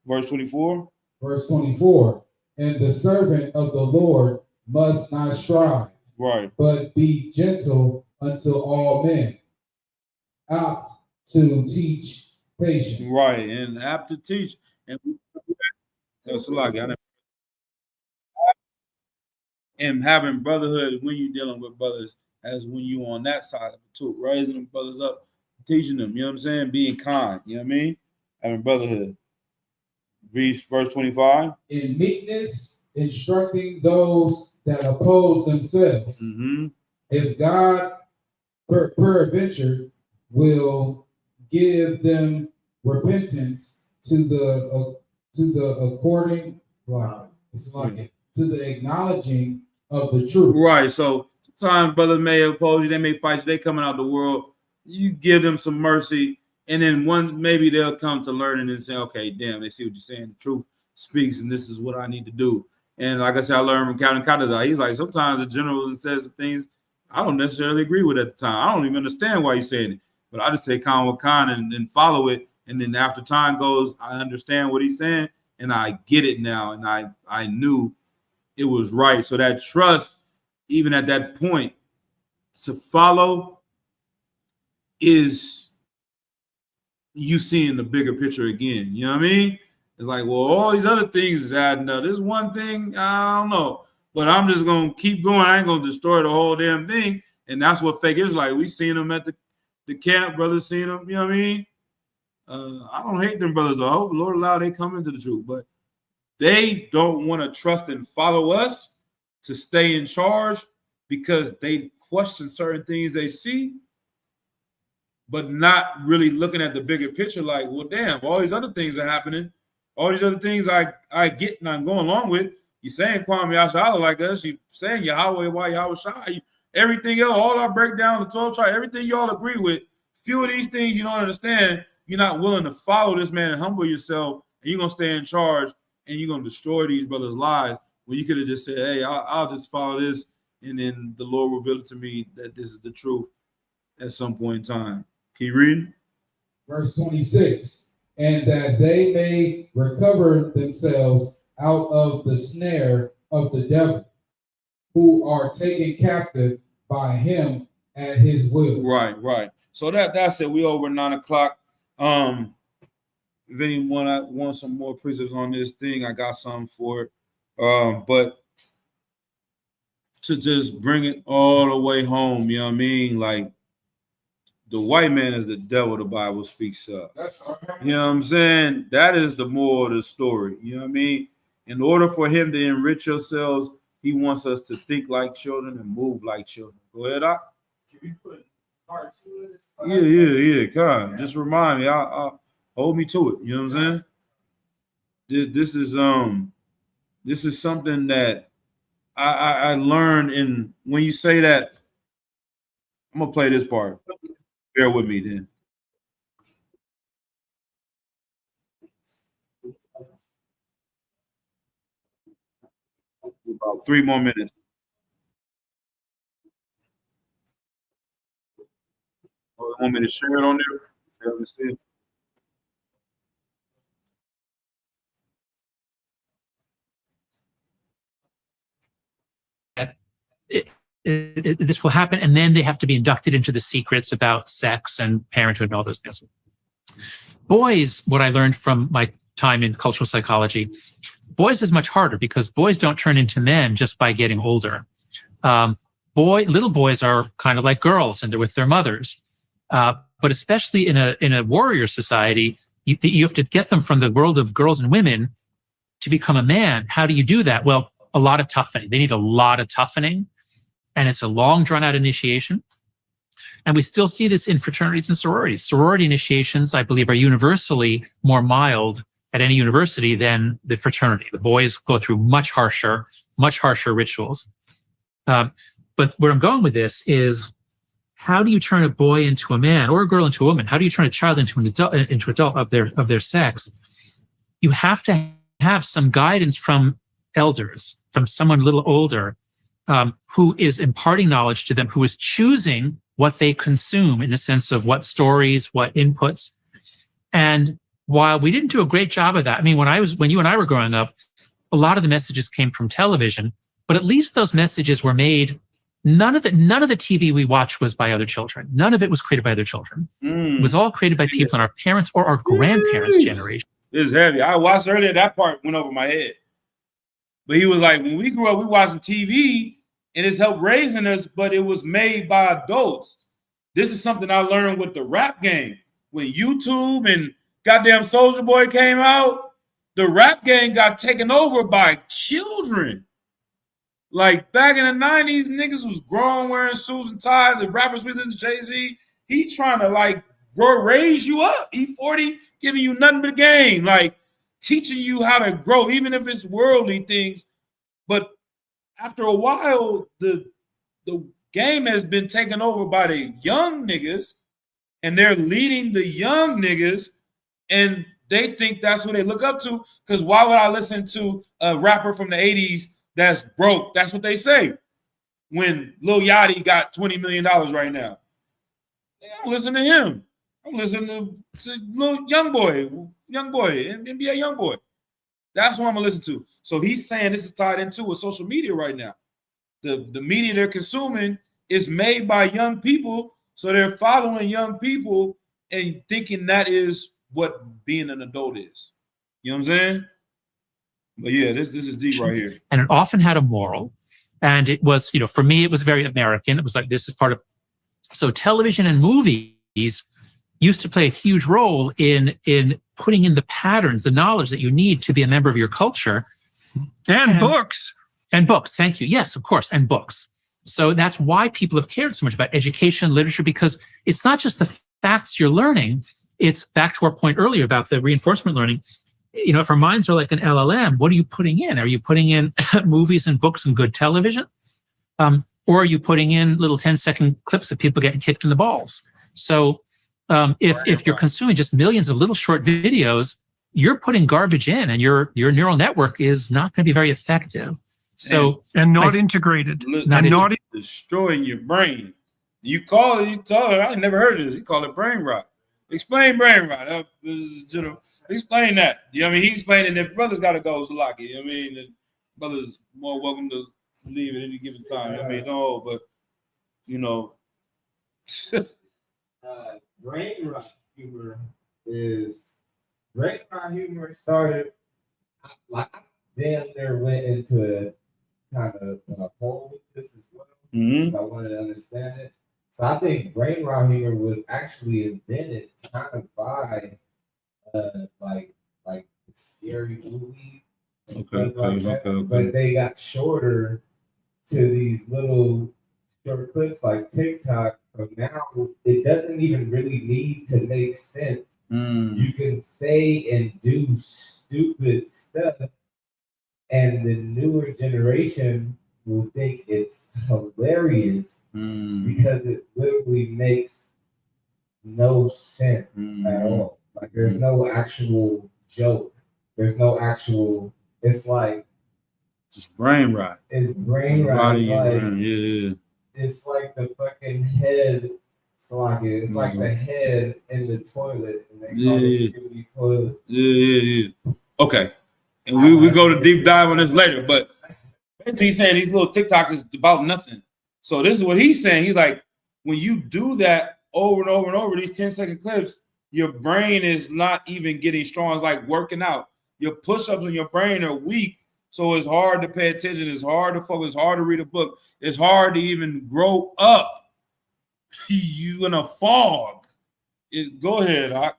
A: Verse 24.
B: Verse 24. And the servant of the Lord must not strive,
A: right, but
B: be gentle unto all men, apt to teach patience.
A: Right, and apt to teach. And that's like and having brotherhood when you're dealing with brothers as when you on that side of it too, raising them brothers up, teaching them, you know what I'm saying? Being kind, you know what I mean? Having brotherhood. Verse 25.
B: In meekness, instructing those that oppose themselves. If God peradventure will give them repentance to the according to the acknowledging of the truth.
A: Right. So sometimes brothers may oppose you, they may fight you, they coming out the world. You give them some mercy, and then maybe they'll come to learning and say, okay, damn, they see what you're saying. The truth speaks, and this is what I need to do. And like I said, I learned from Captain Kadazai. He's like, sometimes the general says some things I don't necessarily agree with at the time. I don't even understand why you're saying it. But I just say con with con and then follow it. And then after time goes, I understand what he's saying, and I get it now. And I knew it was right. So that trust, even at that point, to follow is you seeing the bigger picture again. You know what I mean? It's like, well, all these other things is adding up. This one thing, I don't know. But I'm just going to keep going. I ain't going to destroy the whole damn thing. And that's what fake is like. We seen them at the camp. Brothers seen them. You know what I mean? I don't hate them brothers. I hope the Lord allow they come into the truth. But they don't want to trust and follow us to stay in charge because they question certain things they see, but not really looking at the bigger picture. Like, well, damn, all these other things are happening. All these other things I get and I'm going along with. You saying Kwame Yashala like us. You saying Yahweh why Yahweh Shai. Everything else, all our breakdown, the 12 tribes, everything y'all agree with. Few of these things you don't understand. You're not willing to follow this man and humble yourself, and you're gonna stay in charge, and you're gonna destroy these brothers' lives. When you could have just said, "Hey, I'll just follow this," and then the Lord revealed to me that this is the truth at some point in time. Can you read?
B: Verse 26, and that they may recover themselves out of the snare of the devil, who are taken captive by him at his will.
A: Right. So that's it. We over 9 o'clock. If anyone wants some more precepts on this thing, I got some for it. But to just bring it all the way home, you know what I mean? Like, the white man is the devil, the Bible speaks of. You know what I'm saying? That is the moral of the story. You know what I mean? In order for him to enrich yourselves, he wants us to think like children and move like children. Go ahead, Doc.
D: Can we put part 2 of this?
A: Yeah. Come on. Just remind me. I'll hold me to it. You know what I'm saying? This is something that I learned. And when you say that, I'm gonna play this part. Bear with me then. About 3 more minutes. Oh, you want me to share it on there?
E: This will happen, and then they have to be inducted into the secrets about sex and parenthood and all those things. Boys, what I learned from my time in cultural psychology, boys is much harder because boys don't turn into men just by getting older. Little boys are kind of like girls, and they're with their mothers. But especially in a warrior society, you have to get them from the world of girls and women to become a man. How do you do that? Well, a lot of toughening. They need a lot of toughening. And it's a long, drawn-out initiation. And we still see this in fraternities and sororities. Sorority initiations, I believe, are universally more mild at any university than the fraternity. The boys go through much harsher rituals. But where I'm going with this is, how do you turn a boy into a man or a girl into a woman? How do you turn a child into an adult of their sex? You have to have some guidance from elders, from someone a little older, who is imparting knowledge to them, who is choosing what they consume in the sense of what stories, what inputs. And while we didn't do a great job of that, I mean, when you and I were growing up, a lot of the messages came from television, but at least those messages were made. None of the TV we watched was by other children. None of it was created by other children. It was all created by people in our parents' or our grandparents' generation.
A: It's heavy. I watched earlier, that part went over my head. But he was like, when we grew up, we watching TV, and it's helped raising us, but it was made by adults. This is something I learned with the rap game. When YouTube and goddamn Soulja Boy came out, the rap game got taken over by children. Like back in the 90s, niggas was growing wearing suits and ties. The rappers within Jay-Z, he trying to like raise you up. E40 giving you nothing but game, like teaching you how to grow, even if it's worldly things. But after a while, the game has been taken over by the young niggas, and they're leading the young niggas, and they think that's who they look up to. Because why would I listen to a rapper from the 80s that's broke? That's what they say. When Lil Yachty got $20 million right now, I'm listening to him. I'm listening to little young boy, NBA young boy. That's what I'm gonna listen to. So he's saying this is tied into with social media right now. The media they're consuming is made by young people, so they're following young people and thinking that is what being an adult is. You know what I'm saying? But yeah, this is deep right here.
E: And it often had a moral. And it was, for me, it was very American. It was like, this is part of, so television and movies used to play a huge role in putting in the patterns, the knowledge that you need to be a member of your culture.
A: And books.
E: And books, thank you. Yes, of course, and books. So that's why people have cared so much about education, literature, because it's not just the facts you're learning. It's back to our point earlier about the reinforcement learning. You know, if our minds are like an LLM, what are you putting in? Are you putting in movies and books and good television? Or are you putting in little 10-second clips of people getting kicked in the balls? So if you're consuming just millions of little short videos, you're putting garbage in, and your neural network is not going to be very effective. So
F: and not integrated.
A: Not destroying your brain. You tell her, I never heard of this. He called it brain rot. Explain brain rot. Explain that. You know what I mean? He explained it. If brothers got to go, it's lucky. You know what I mean? The brothers more welcome to leave at any given time. You know what I mean? No, but you know.
C: Brain rot humor started like damn near went into a kind of a hole with this as well. I wanted to understand it. So I think brain rot humor was actually invented kind of by like scary movies. Okay. But they got shorter to these little short clips like TikTok. So now it doesn't even really need to make sense. You can say and do stupid stuff, and the newer generation will think it's hilarious because it literally makes no sense at all. Like there's no actual joke. There's no actual. It's like
A: just brain rot.
C: It's brain rot.
A: Yeah.
C: It's like the fucking head. It's like the head in the toilet, and they call it Scooby toilet.
A: Yeah. Okay, and we go to deep dive on this later, but he's saying these little TikToks is about nothing. So this is what he's saying. He's like, when you do that over and over and over, these 10-second clips, your brain is not even getting strong. It's like working out. Your push-ups in your brain are weak, so it's hard to pay attention. It's hard to focus. It's hard to read a book. It's hard to even grow up. You in a fog. Go ahead, Doc.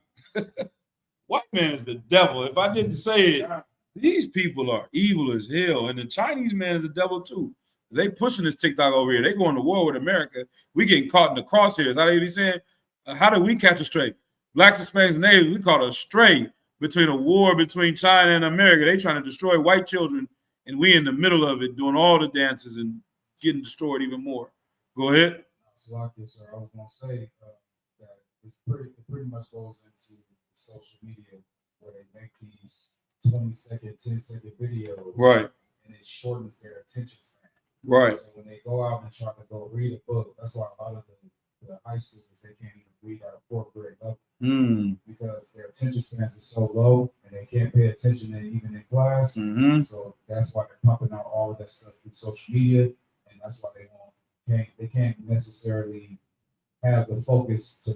A: White man is the devil. If I didn't say it, these people are evil as hell. And the Chinese man is the devil too. They pushing this TikTok over here. They going to war with America. We getting caught in the crosshairs. How they be saying? How did we catch a stray? Blacks, Hispanics, and natives, we caught a stray between a war between China and America. They trying to destroy white children, and we in the middle of it doing all the dances and getting destroyed even more. Go ahead.
B: Salakia, sir. I was going to say that it pretty much goes into social media where they make these 20-second, 10-second videos.
A: Right.
B: And it shortens their attention span.
A: Right.
B: So when they go out and try to go read a book, that's why a lot of the high schoolers, they can't even read at a fourth grade level. Because their attention spans is so low and they can't pay attention even in class. So that's why they're pumping out all of that stuff through social media, and that's why they can't necessarily have the focus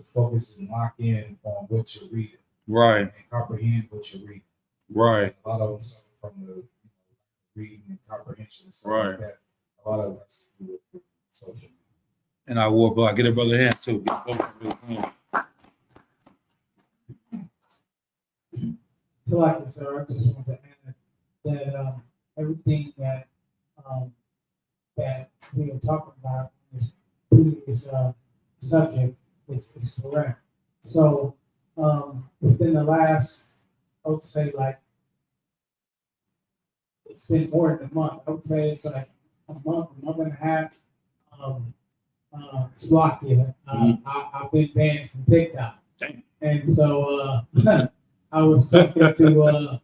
B: and lock in on what you're reading.
A: Right.
B: And comprehend what you're reading.
A: Right.
B: A lot of them suffer from the reading and comprehension and stuff like that. A lot of that's to do with social media.
A: And I wore black. Get a brother hand too.
D: So like this, sir, I just want to add that everything that that we are talking about in this previous subject is correct. So within the last, I would say like it's been more than a month. I would say it's like a month and a half. Slovakia. I've been banned from TikTok.
A: Dang.
D: And so I was talking to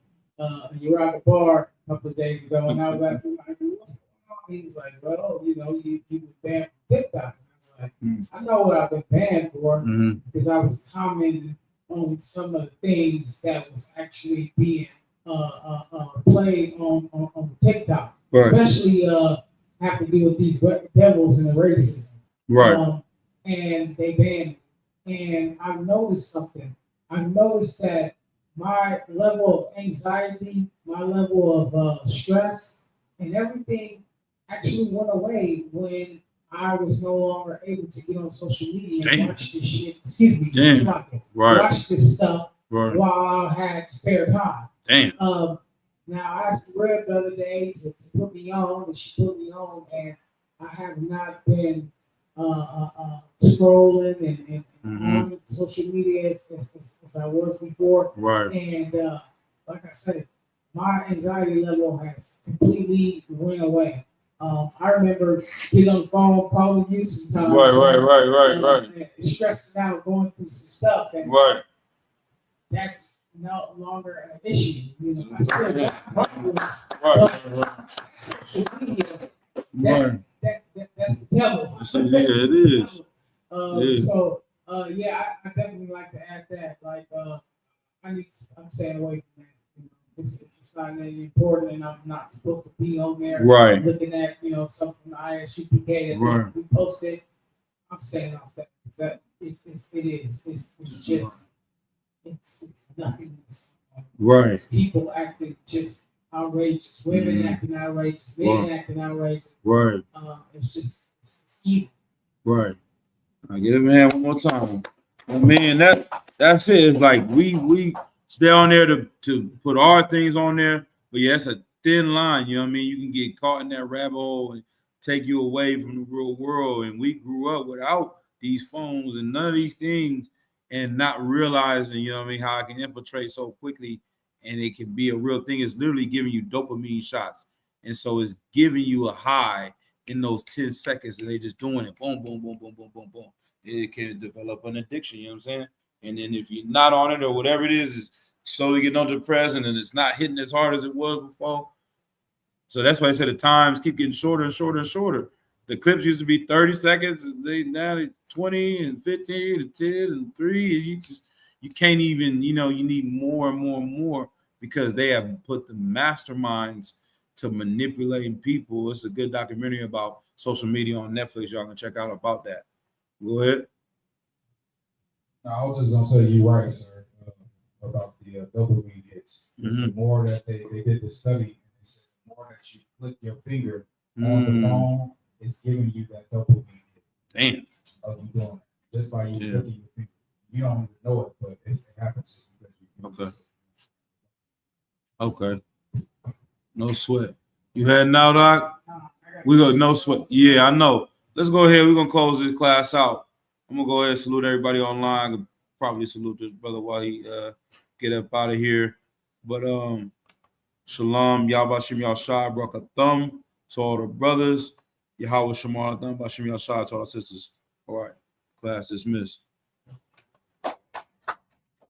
D: Uriah Bar a couple of days ago, and I was asking, like, what's going on? He was like, well, you was banned from TikTok. And I was like, I know what I've been banned for because I was commenting on some of the things that was actually being played on TikTok, especially have to do with these devils and the racism.
A: Right.
D: And they banned me. And I've noticed something. I've noticed that my level of anxiety, my level of stress, and everything actually went away when I was no longer able to get on social media and watch this shit. Excuse me. Watch this stuff while I had spare time.
A: Damn.
D: Now I asked Reb the other day to put me on, and she put me on, and I have not been scrolling and
A: Mhm.
D: on social media as I was before.
A: Right.
D: And like I said, my anxiety level has completely went away. I remember getting on the phone, calling you sometimes.
A: Right.
D: Stressing out, going through some stuff, and
A: Right.
D: that's no longer an issue. You know, I still got problems,
A: Right.
D: social media.
A: Right.
D: That's the devil.
A: So, yeah, it is. It is.
D: So, yeah, I definitely like to add that. Like, I'm staying away from that. You know, it's not any important, and I'm not supposed to be on there
A: Right.
D: looking at something from the ISUPK that
A: Right.
D: we posted. I'm staying off that. It's just nothing.
A: Right.
D: It's people acting just outrageous. Women
A: Mhm.
D: acting outrageous. Men
A: Right.
D: acting outrageous.
A: Right.
D: It's evil.
A: Right. I get it, man. One more time. I mean, that's it. It's like we stay on there to put our things on there, but yeah, it's a thin line. You know what I mean? You can get caught in that rabbit hole and take you away from the real world. And we grew up without these phones and none of these things, and not realizing, you know what I mean, how it can infiltrate so quickly, and it can be a real thing. It's literally giving you dopamine shots, and so it's giving you a high in those 10 seconds, and they just doing it, boom, boom, boom, boom, boom, boom, boom. It can develop an addiction, you know what I'm saying? And then if you're not on it or whatever it is slowly getting on depressed, and it's not hitting as hard as it was before. So that's why I said the times keep getting shorter and shorter and shorter. The clips used to be 30 seconds, now they 20 and 15 and 10 and 3. And you can't even, you need more and more and more because they have put the masterminds to manipulating people. It's a good documentary about social media on Netflix. Y'all can check out about that. Go ahead.
B: No, I was just gonna say you're right, sir, about the dopamine hits.
A: Mhm.
B: The more that they did the study, they said the more that you flick your finger on the phone, it's giving you that dopamine hit
A: Damn.
B: of you doing it just by you
A: Yeah.
B: flicking your finger. You don't even know it, but it happens just because you do
A: Okay.
B: it.
A: Okay. No sweat. You heading now, Doc? We go no sweat. Yeah, I know. Let's go ahead. We're gonna close this class out. I'm gonna go ahead and salute everybody online. Probably salute this brother while he get up out of here. But shalom, Yahweh Shem Yahshai, Brakathum to all the brothers. Yahweh Shem Thumb, Bashim Yahshai to all the sisters. All right, class dismissed.